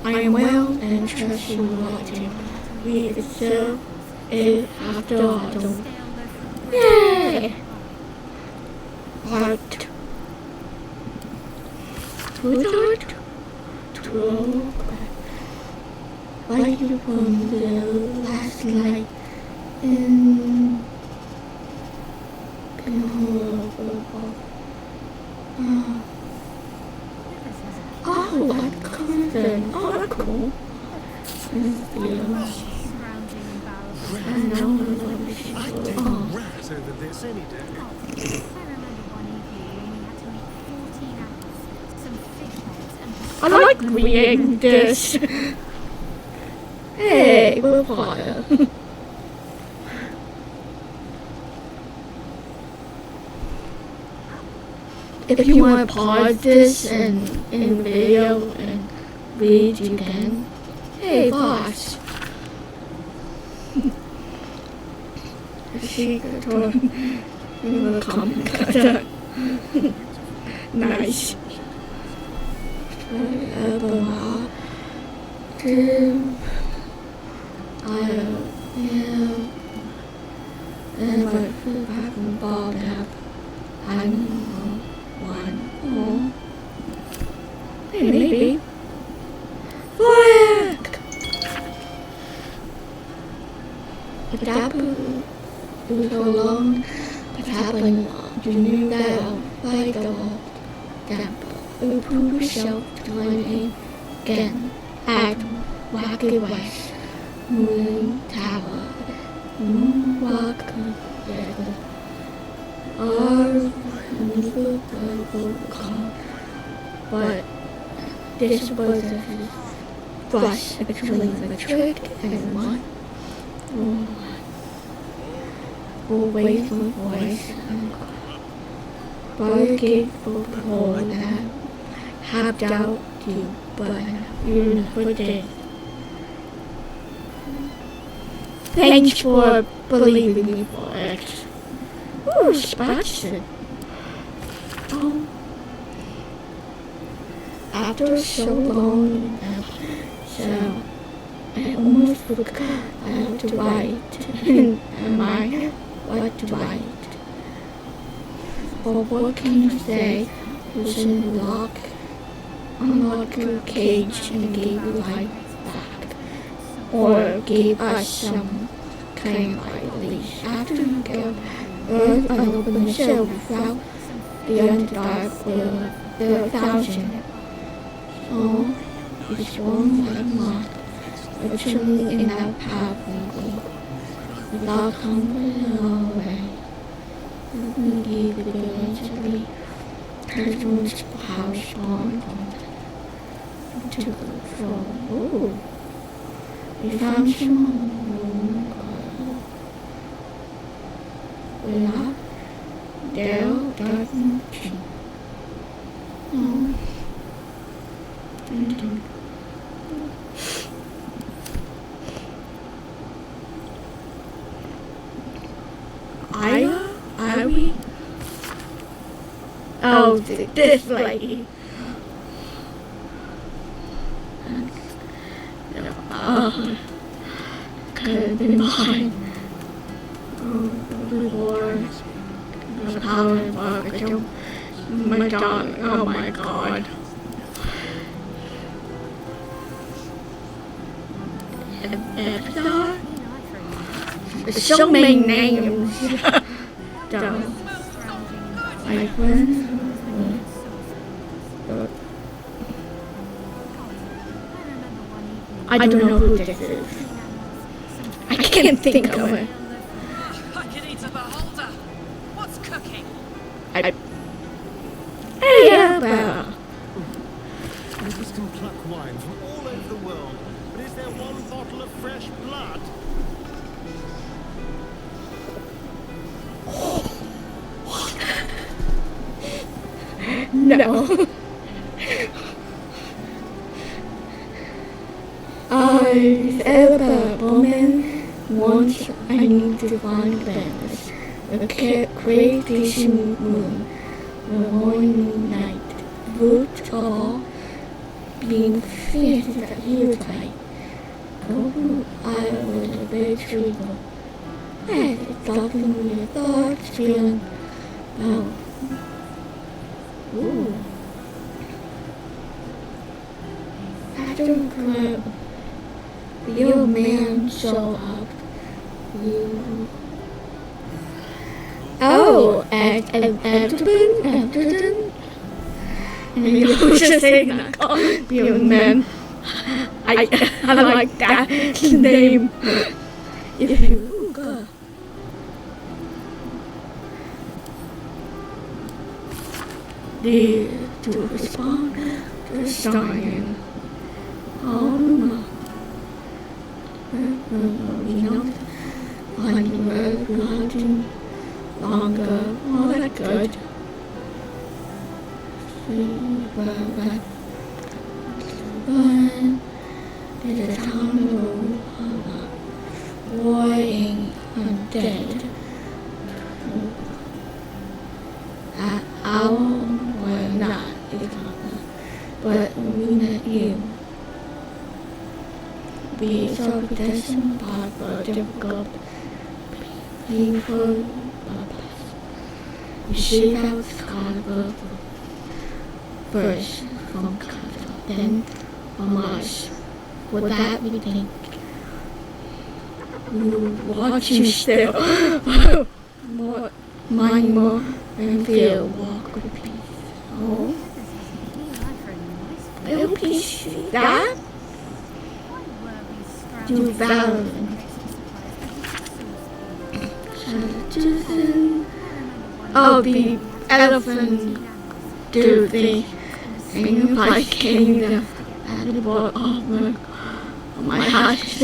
I am well and trust you watching. We deserve it after autumn. Yay! Heart. Twitter. Like you from the last night in oh, that's cousin. Oh, that's cool. I know I'd take a rat over this any day. I like reading this. Hey, we're fire. if you want to pause this and in the video and read, you can. Hey, boss. Secret or the comment cutter. Nice. And my fucking ball up. I'm one. Hey, maybe. Fork! If that was so long, but happened you knew that by the wall. That will prove yourself to learn again at Wacky West Moon Tower. Moonwalk together. Our will come. But this was a rush between the trick and one. Always my voice and bargaining for all that have doubt you, but you never did. Thanks for believing me for it. Ooh, spicy. Oh. After so long, so I almost forgot how to write. Am I what to write? But what can you say? Who's in the unlock your cage and gave you life back, or gave us some kind of release. After you go Earth and open the show without the Underdark for the 1,000. So it's one like moth, virtually in that powerful without coming away. We gave the girls to be President's house on to control. Oh, we found some without Dale doesn't cheat. No. Are we? Oh, this lady. Could have been mine. The Lord, the power of God, my darling, oh my God. There's so many names. My friend. I don't know who this is. I can't think of it. I can eat a beholder. What's cooking? Hey, Albert. Neighbors can pluck wine from all over the world, but is there one bottle of fresh blood? No. I said about a woman once I need to find Venice. A crazy moon. A morning night. Roots all being fixed at here tight. Oh, I was a big trigger. I had something with thoughts feeling about. Ooh. After the club, the old man showed up. You. Oh, Edgerton? And you were just saying that, the old man. I like that name. If you go. To respond to starting. Oh, no. You know, like you were hunting longer. All that good. But there's a tunnel warring undead. Our were not eternal, but we met you. We saw protection by the difficult painful purpose. We shoot out Scarlet first from Canada, then from Mars. With that, we think we will watch you still. more, and feel walk with peace. Oh, little piece that you value. Oh, the elephant do the thing like kingdom and what armor my heart.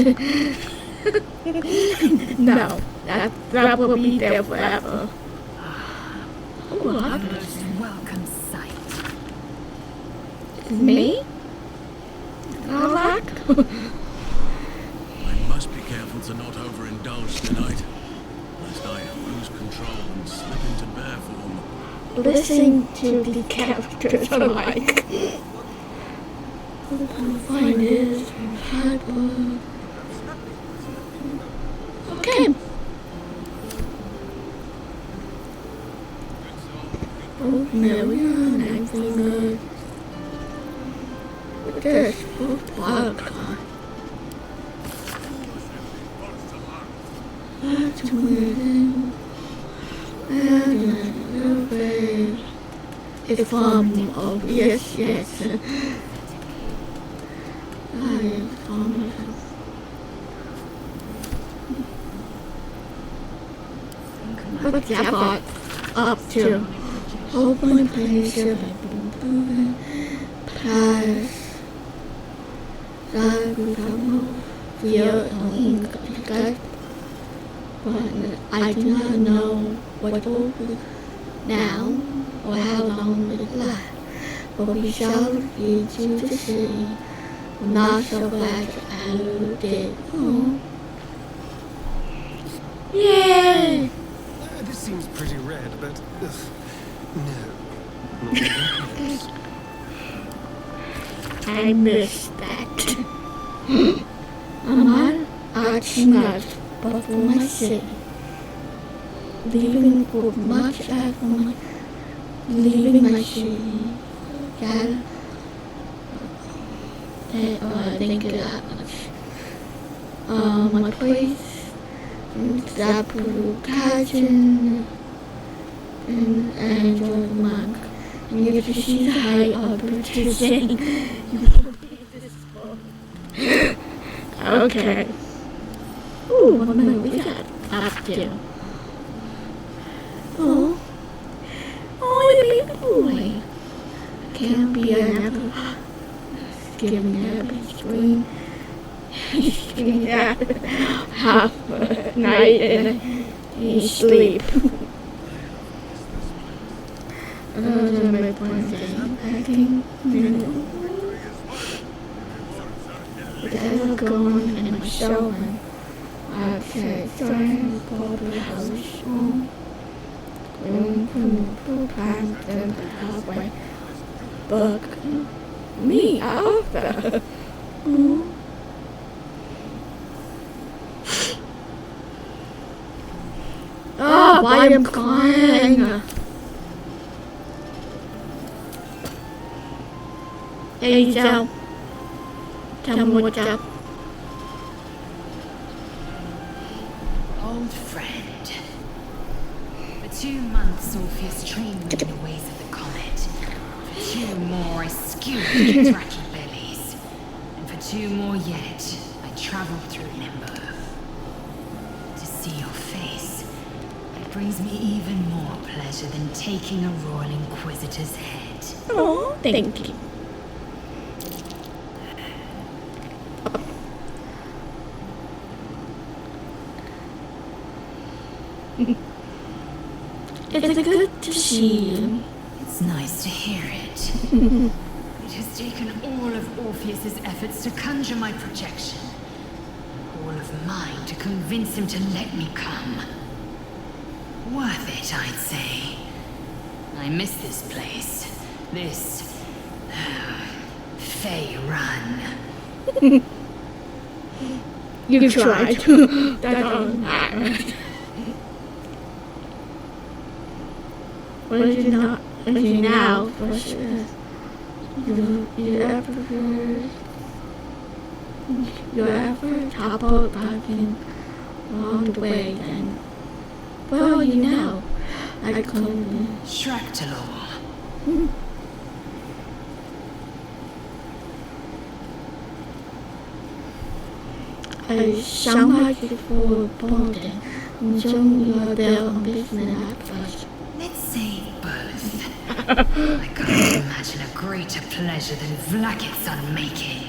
No, that will be there forever. What? Most welcome sight. Me? Alright. I must be careful to not overindulge tonight, lest I lose control and slip into bear form. Listen to the characters alike. Find this okay. Oh, Marion, I'm good. This wild card. That's within. It's from, oh, yes. I am from. What's that part? Up to open place of pass. That become fear on God. But I do not know what will be now or how long it will last. But we shall lead you to see. I'm not so glad you did. Oh. Yay! This seems pretty red, but no. I missed that. I'm not arching but for my city. Leaving for much as my leaving my city. Yeah. I think that much. My place is that Catching and enjoy the monk. And if you see the height of Britain, you will be this fun. Okay. Ooh, what minute we got up to? Oh, baby boy. Can't be another. Giving that between. Giving that half a night and he sleep. Those are my points. I think, I've gone and my show and I've said, sorry, probably house home. From past and halfway. But me, Arthur. Oh, why I'm crying. Hey, Joe. Tell me what's up. Old friend. For 2 months, Orpheus trained me in the ways of the comet. For 2 more, I skewed the Draki bellies. And for 2 more yet, I traveled through Limbo. To see your face, it brings me even more pleasure than taking a Royal Inquisitor's head. Oh, thank you. It's good to see you. It's It's nice to hear it. It has taken all of Orpheus's efforts to conjure my projection. All of mine to convince him to let me come. Worth it, I'd say. I miss this place. This... Fey Run. You tried. That don't matter. What is it not? What is it now? What's this? You ever toppled bagging along the way, then, well, you know, I couldn't. Shractalor. I sound like you for Bonding, and some you are there on business at first. Let's say both. I can't imagine a greater pleasure than Vlakit's unmaking.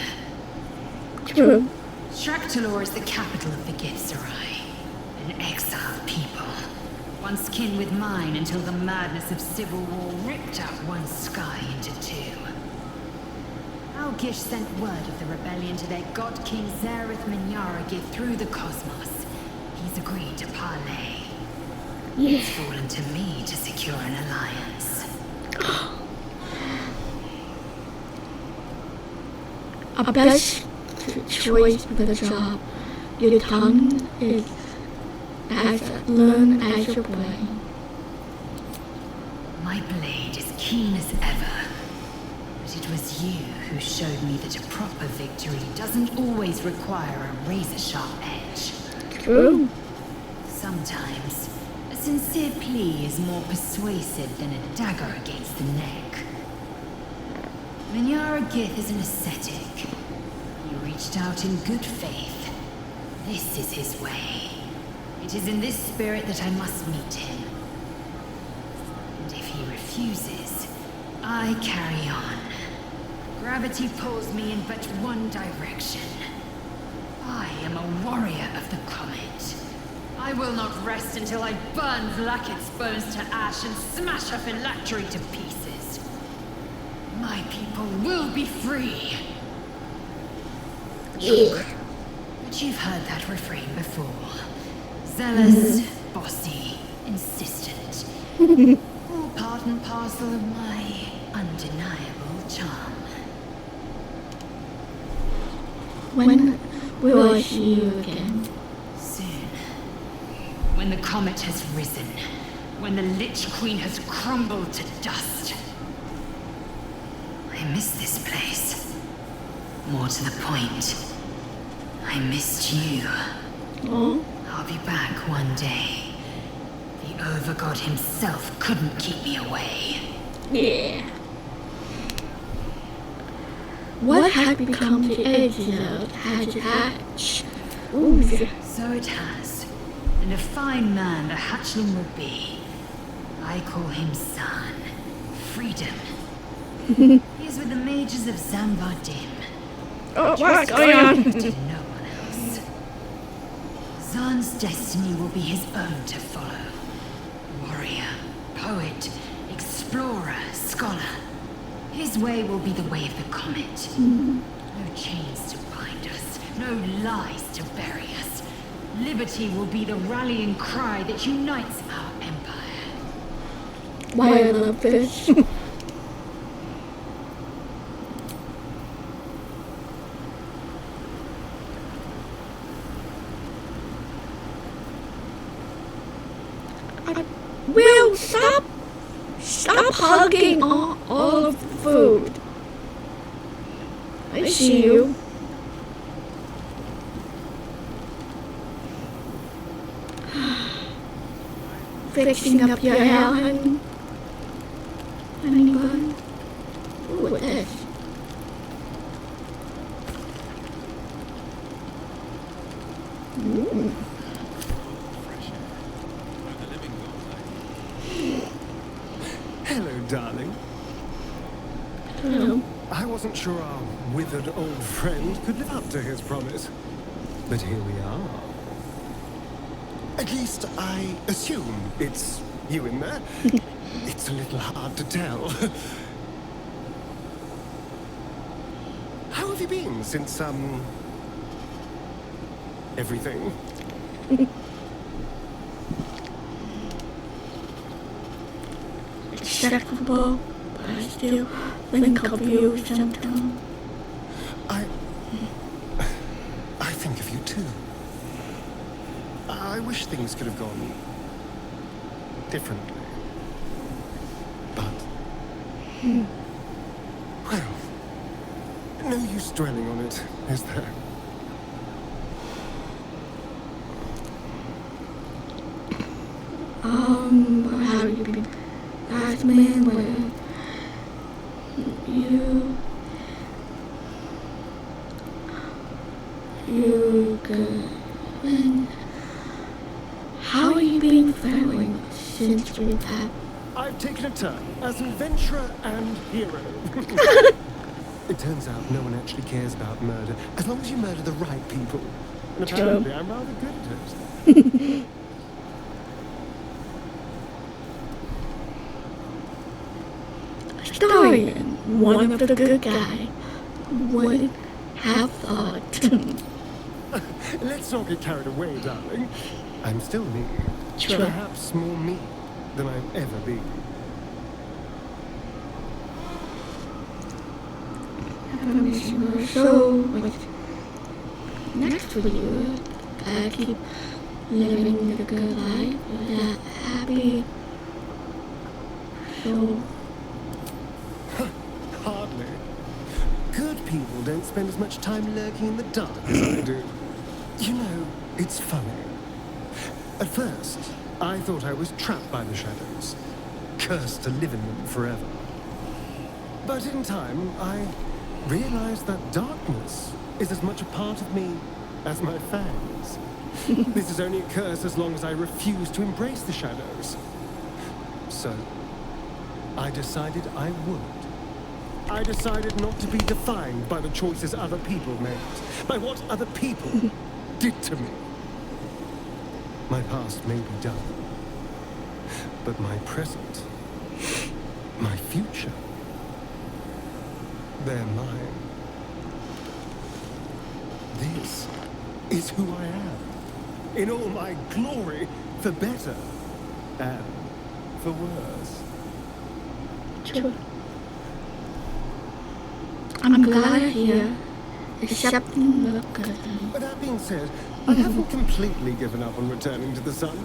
True. Shractalor is the capital of the Githzerai, an exiled people, once kin with mine until the madness of civil war ripped out one sky into two. Algish sent word of the rebellion to their god king Zareth Minyaragith through the cosmos. He's agreed to parley. It's fallen to me to secure an alliance. A best choice for the job. Your tongue is as learned as your brain. My blade is keen as ever. But it was you who showed me that a proper victory doesn't always require a razor-sharp edge. True. Sometimes, a sincere plea is more persuasive than a dagger against the neck. Minyaragith is an ascetic. He reached out in good faith. This is his way. It is in this spirit that I must meet him. And if he refuses, I carry on. Gravity pulls me in but one direction. I am a warrior of the comet. I will not rest until I burn Vlakit's bones to ash and smash her phylactery to pieces. My people will be free. Yeah. But you've heard that refrain before. Zealous, bossy, insistent. All part and parcel of my undeniable charm. When will I see you again? Soon. When the comet has risen. When the Lich Queen has crumbled to dust. I miss this place. More to the point, I missed you. Oh? I'll be back one day. The Overgod himself couldn't keep me away. Yeah. What had become the exile had it hatched? Ooh. So it has. And a fine man the hatchling will be. I call him Zahn. Freedom. He is with the mages of Zambardim. Oh, what's going on? To no one else. Zahn's destiny will be his own to follow. Warrior, poet, explorer, scholar. His way will be the way of the comet. No chains to bind us, no lies to bury us. Liberty will be the rallying cry that unites our empire. Why I love this. Will, stop hugging all of the food. I see you. Fixing up your hair, honey. Honey bun. What is this? Hello, darling. Hello. I wasn't sure our withered old friend could live up to his promise. But here we are. At least I assume it's you in there. It's a little hard to tell. How have you been since, everything? Acceptable, but I still think of you sometimes. I think of you too. I wish things could have gone differently. But, well, no use dwelling on it, is there? How you been? Last man, where you good. How have you been faring since we've had? I've taken a turn as an adventurer and hero. It turns out no one actually cares about murder as long as you murder the right people. And apparently I'm rather good at it. Starring one of the good guy would have thought. Let's not get carried away, darling. I'm still me. Sure. Perhaps more me than I've ever been. So, next to you, I keep living the good life, that happy. So, hardly. Good people don't spend as much time lurking in the dark as I do. You know, it's funny. At first, I thought I was trapped by the shadows, cursed to live in them forever. But in time, I realized that darkness is as much a part of me as my fangs. This is only a curse as long as I refuse to embrace the shadows. So, I decided I would. I decided not to be defined by the choices other people made, by what other people did to me. My past may be done, but my present, my future, they're mine. This is who I am, in all my glory, for better and for worse. True. I'm glad you're accepting the good. But that being said, I haven't completely given up on returning to the sun.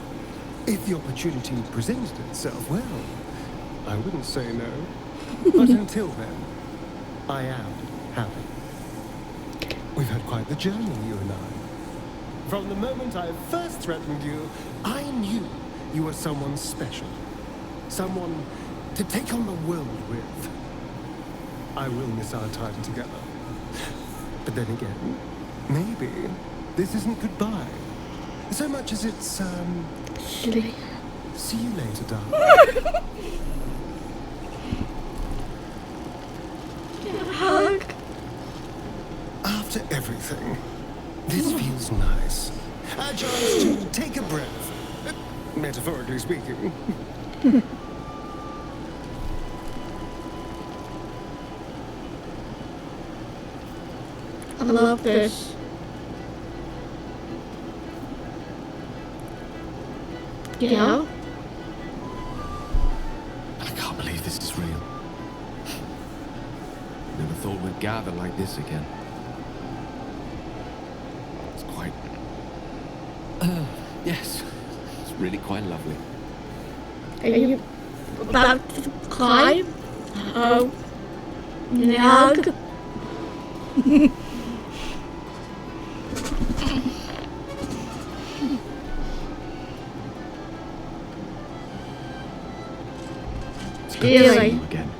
If the opportunity presented itself, well, I wouldn't say no. But until then, I am happy. We've had quite the journey, you and I. From the moment I first threatened you, I knew you were someone special. Someone to take on the world with. I will miss our time together. But then again, maybe this isn't goodbye. So much as it's, see you later, darling. Hug. After everything, this feels nice. A chance to take a breath. Metaphorically speaking. I love this. Yeah? I can't believe this is real. Never thought we'd gather like this again. It's quite... yes. It's really quite lovely. Are you about to climb? Oh. Hug? It's good to see you again.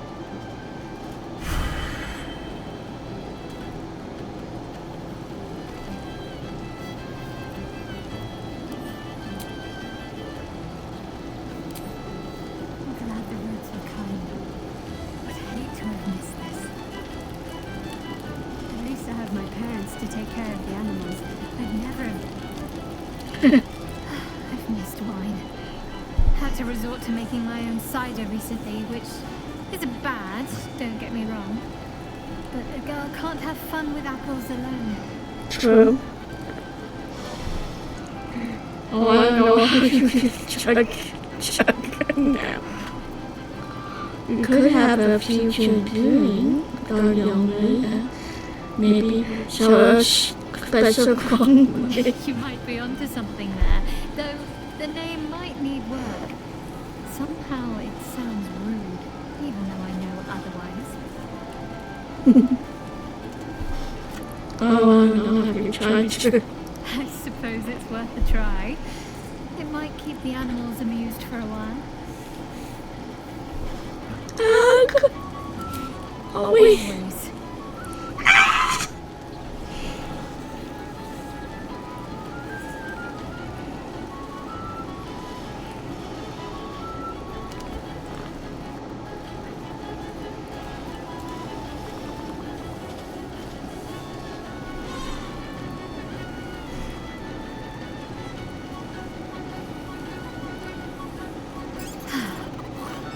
To take care of the animals. I've never... I've missed wine. Had to resort to making my own cider recently, which isn't bad, don't get me wrong. But a girl can't have fun with apples alone. True. Oh, I know how you chug now. You could have a future doing, darling. Maybe show us special quality. You might be onto something there, though the name might need work. Somehow it sounds rude, even though I know otherwise. Oh, I know how you tried to. I suppose it's worth a try. It might keep the animals amused for a while. Always.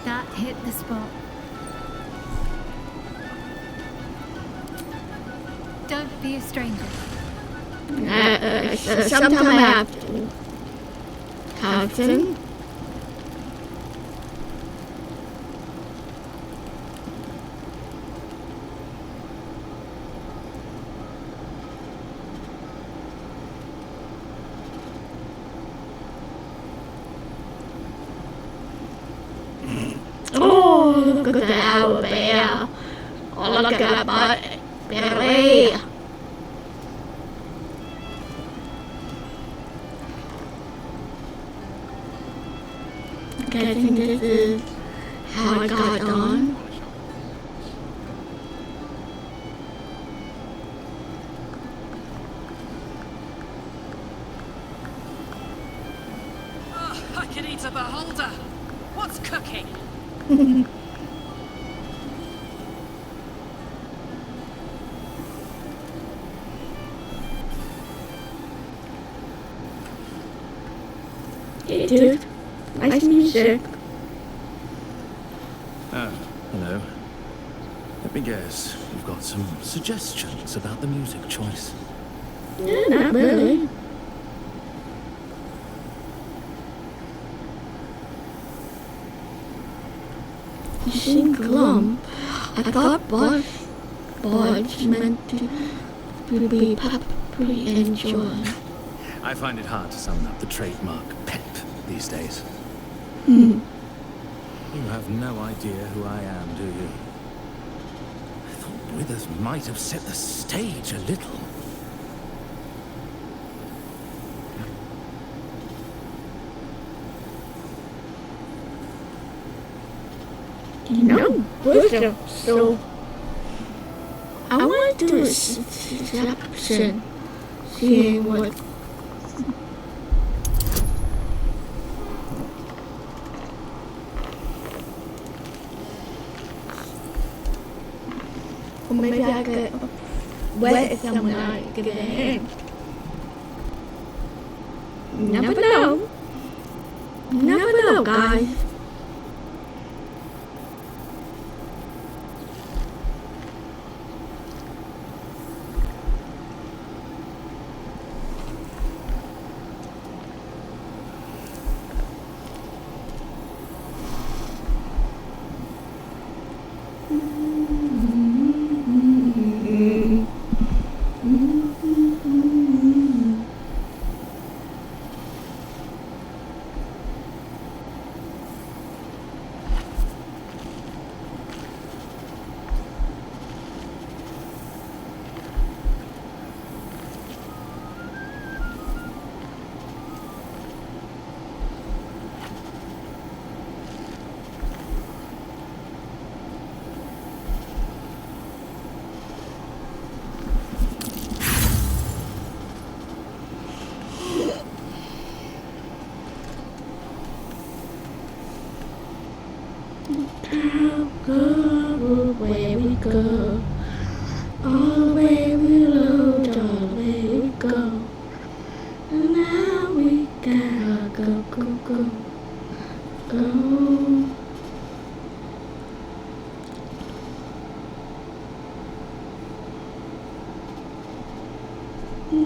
That hit the spot. Don't be a stranger. Sometimes I have to. Captain? Oh, look at the owl bear. Oh, look at my belly. Okay, I think this is how I got on. Oh, I can eat a beholder. What's cooking? Hey dude, nice music. Oh, hello. Let me guess, you've got some suggestions about the music choice. Yeah, not really. You sing glump. I thought Bodge meant to be happy and joy. I find it hard to summon up the trademark pep these days. Hmm. You have no idea who I am, do you? I thought Withers might have set the stage a little. No, wisdom. So I want to do a deception, seeing what. Or maybe I could wet someone I give it a hand. Never know. Never know, guys. You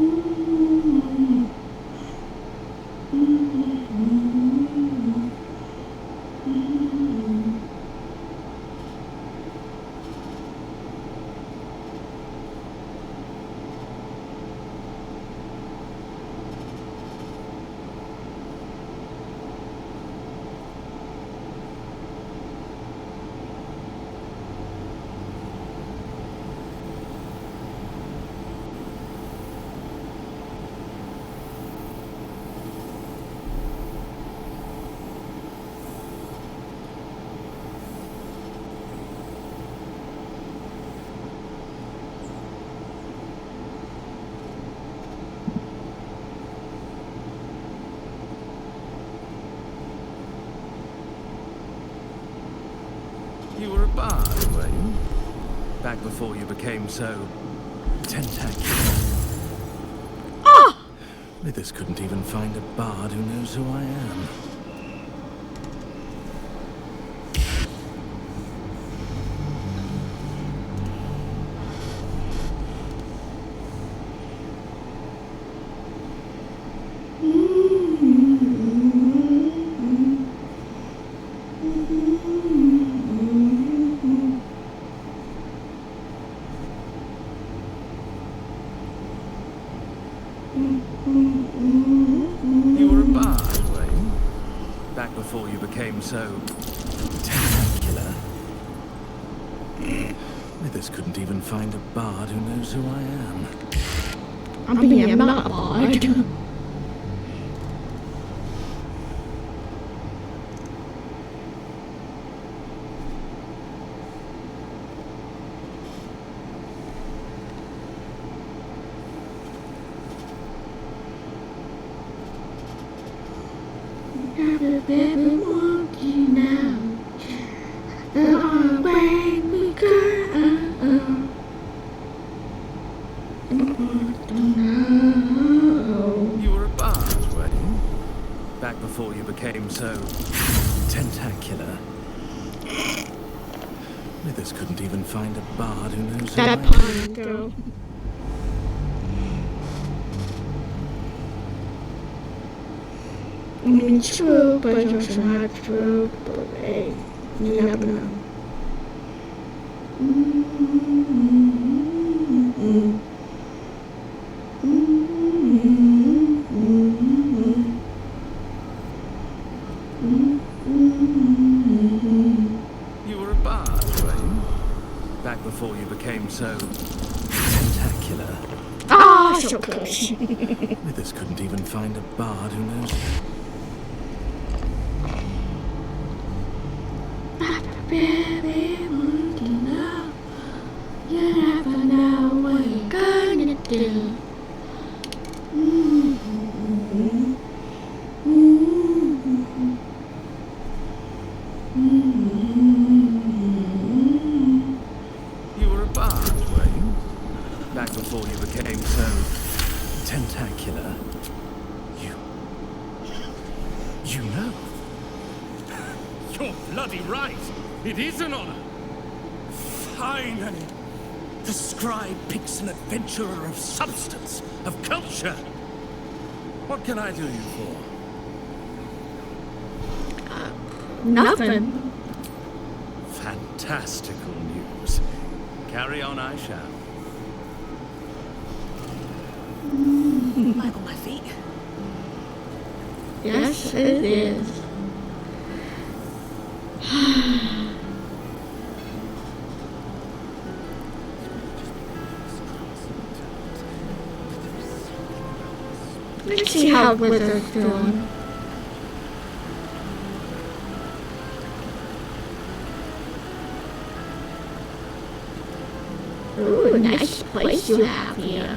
were a bard, were you? Back before you became so tentacular. Ah! Withers couldn't even find a bard who knows who I am. You were a bard, were you? Back before you became so tentacular. Withers couldn't even find a bard who knows who I am. I'm not a bard. I've been walking out the way we go. You were a bard, were you? Back before you became so tentacular. Withers couldn't even find a bard who knows who I That am. part, girl. I mean, true, but it's also not true. But hey, you never know. You were a bard, were you? Back before you became so tentacular. Ah, so close. Withers couldn't even find a bard who knows. Baby, won't you know? You never know what you're gonna do. You were a bard, were you? Back before you became so tentacular. You know? You're bloody right. It is an honor. Finally, the scribe picks an adventurer of substance, of culture. What can I do you for? Nothing. Fantastical news. Carry on, I shall. Back on my feet. Yes, it is. Let's see how Wizard's doing. Ooh, nice place you have here.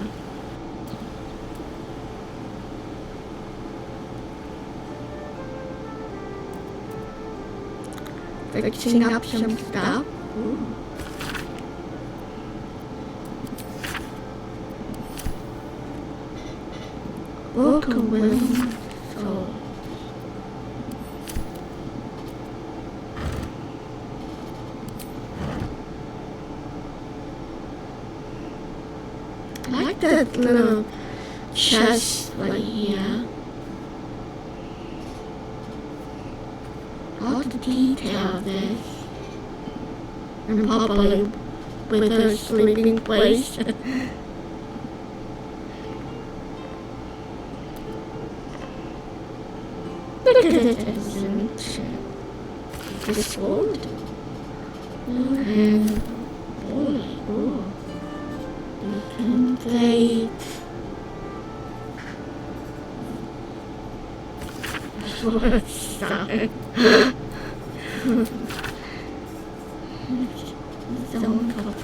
Fixing up some stuff. Ooh. Welcome, William. So. I like that little chest right here. All the detail of this. And probably with her sleeping place. Look at this. This sword. And oh, you can play sword sound. Someone called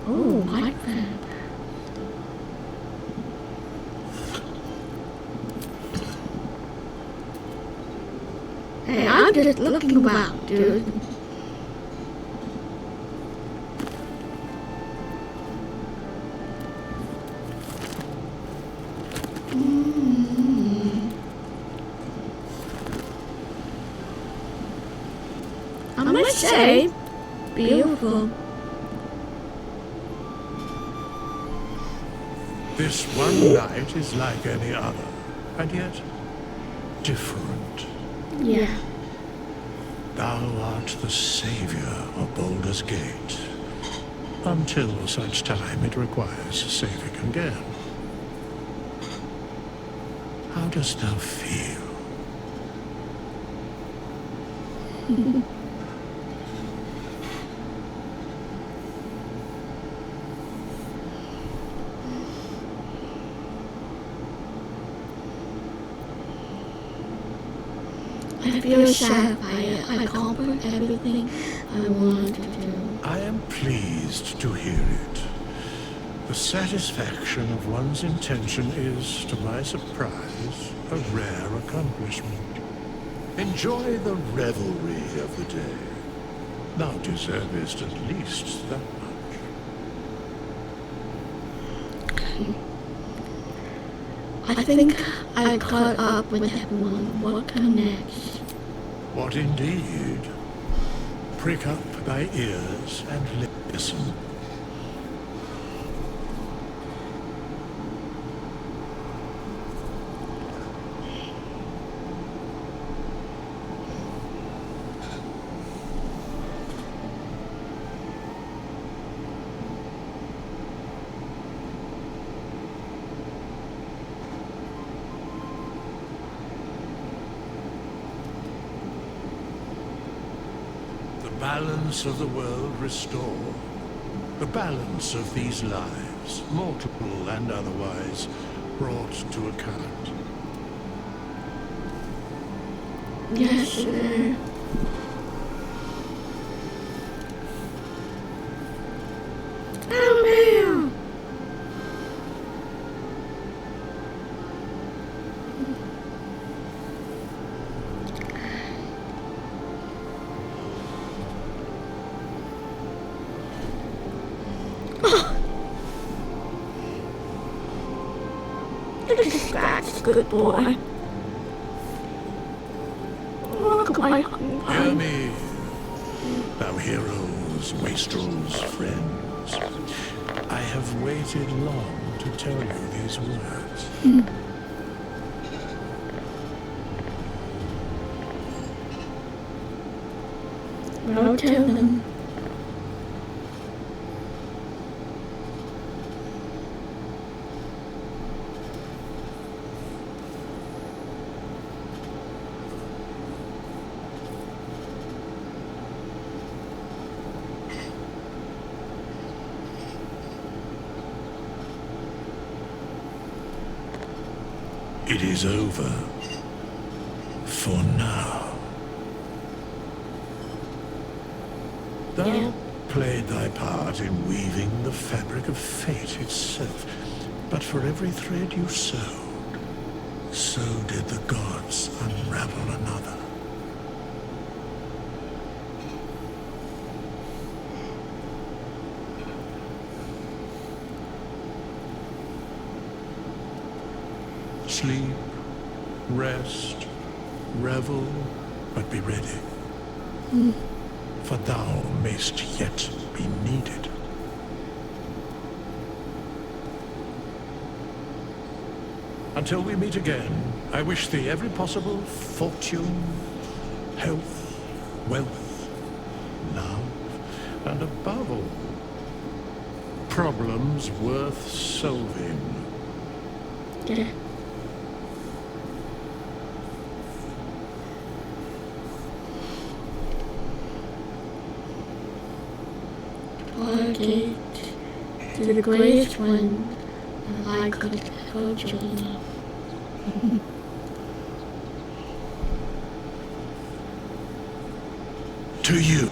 oh, my friend. Hey, I'm just looking around, dude. I must say, beautiful. This one night is like any other, and yet different. Yeah. Thou art the savior of Baldur's Gate, until such time it requires saving again. How dost thou feel? I feel sad. I accomplished everything I wanted to do. I am pleased to hear it. The satisfaction of one's intention is, to my surprise, a rare accomplishment. Enjoy the revelry of the day. Thou deservest at least that much. I think I caught up with everyone. What comes next? What indeed? Prick up thy ears and listen. Balance of the world restore. The balance of these lives, mortal and otherwise, brought to account. Yes, sir. Oh, man. That's a good boy. Look at my Hear me, thou heroes, wastrels, friends. I have waited long to tell you these words. I'll tell them. It is over. For now. Thou played thy part in weaving the fabric of fate itself, but for every thread you sewed, so did the gods unravel another. Sleep, rest, revel, but be ready. For thou mayst yet be needed. Until we meet again, I wish thee every possible fortune, health, wealth, love, and above all, problems worth solving. Yeah. Target to the greatest one I could hold you in. To you.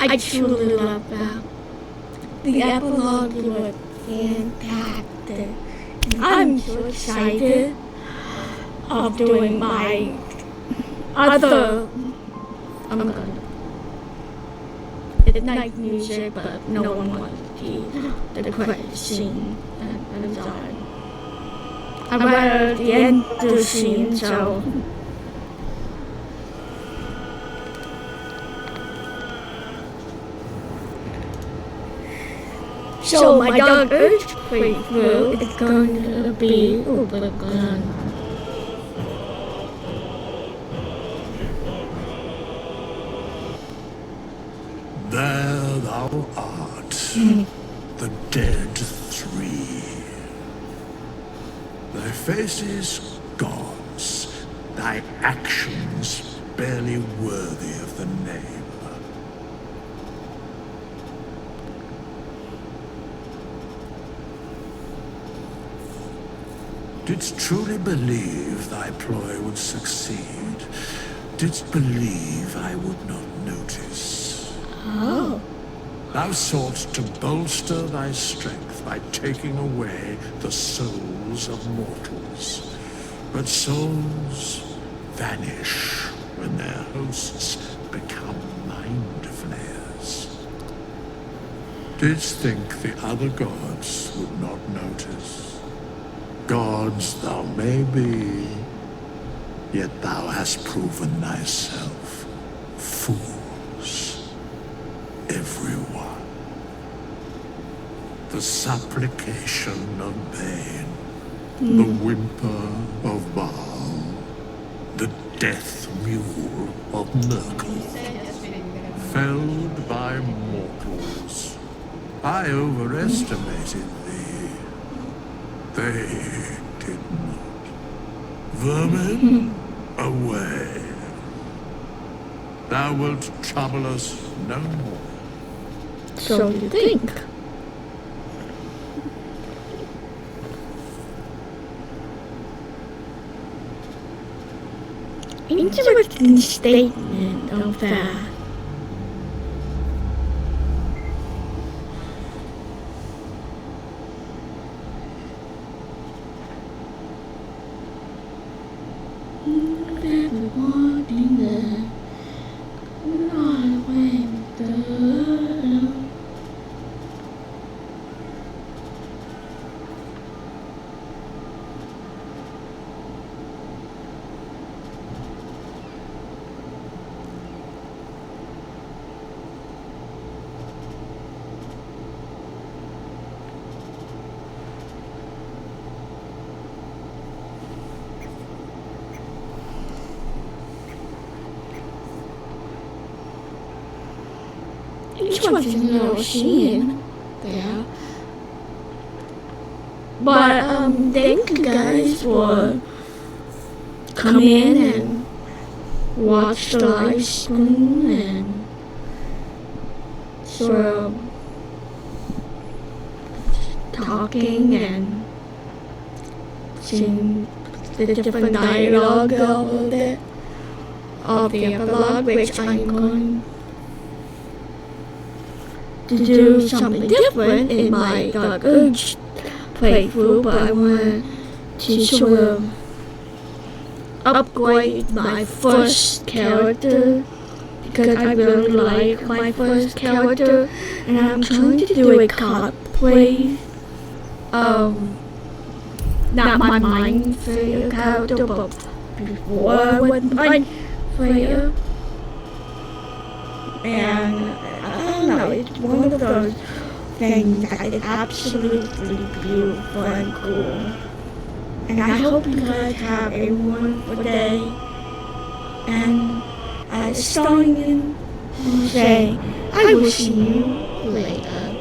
I truly love that. The epilogue was fantastic. I'm so excited of doing my other. It's night music, but no one wants the credit scene. I'm sorry. I read the end of the scene, so. So my dog earthquake will is going to be overgrown. There thou art, the dead three. Thy faces gods, thy actions barely worthy of the name. Didst truly believe thy ploy would succeed? Didst believe I would not notice? Oh. Thou sought to bolster thy strength by taking away the souls of mortals. But souls vanish when their hosts become mind flayers. Didst think the other gods would not notice? Gods thou may be, yet thou hast proven thyself fools, everyone. The supplication of Bane, the whimper of Baal, the death mule of Nurgle, felled by mortals. I overestimated thee. They did not. Vermin, away. Thou wilt trouble us no more. So you think? Interesting statement of that. Each one's a little scene there. But thank you guys for coming in and watch the live stream and sort of talking and seeing the different dialogue of it. of the epilogue, which I'm going to do something different in my Dark Urge playthrough, but I want to sort of upgrade my first character because I really like my first character, and I'm trying to do a cosplay not my Mind Flayer character, but before I went Mind Flayer. And I don't know, it's one of those things that is absolutely beautiful and cool. And I hope you guys have a wonderful day. And starting in Jose, I will see you later.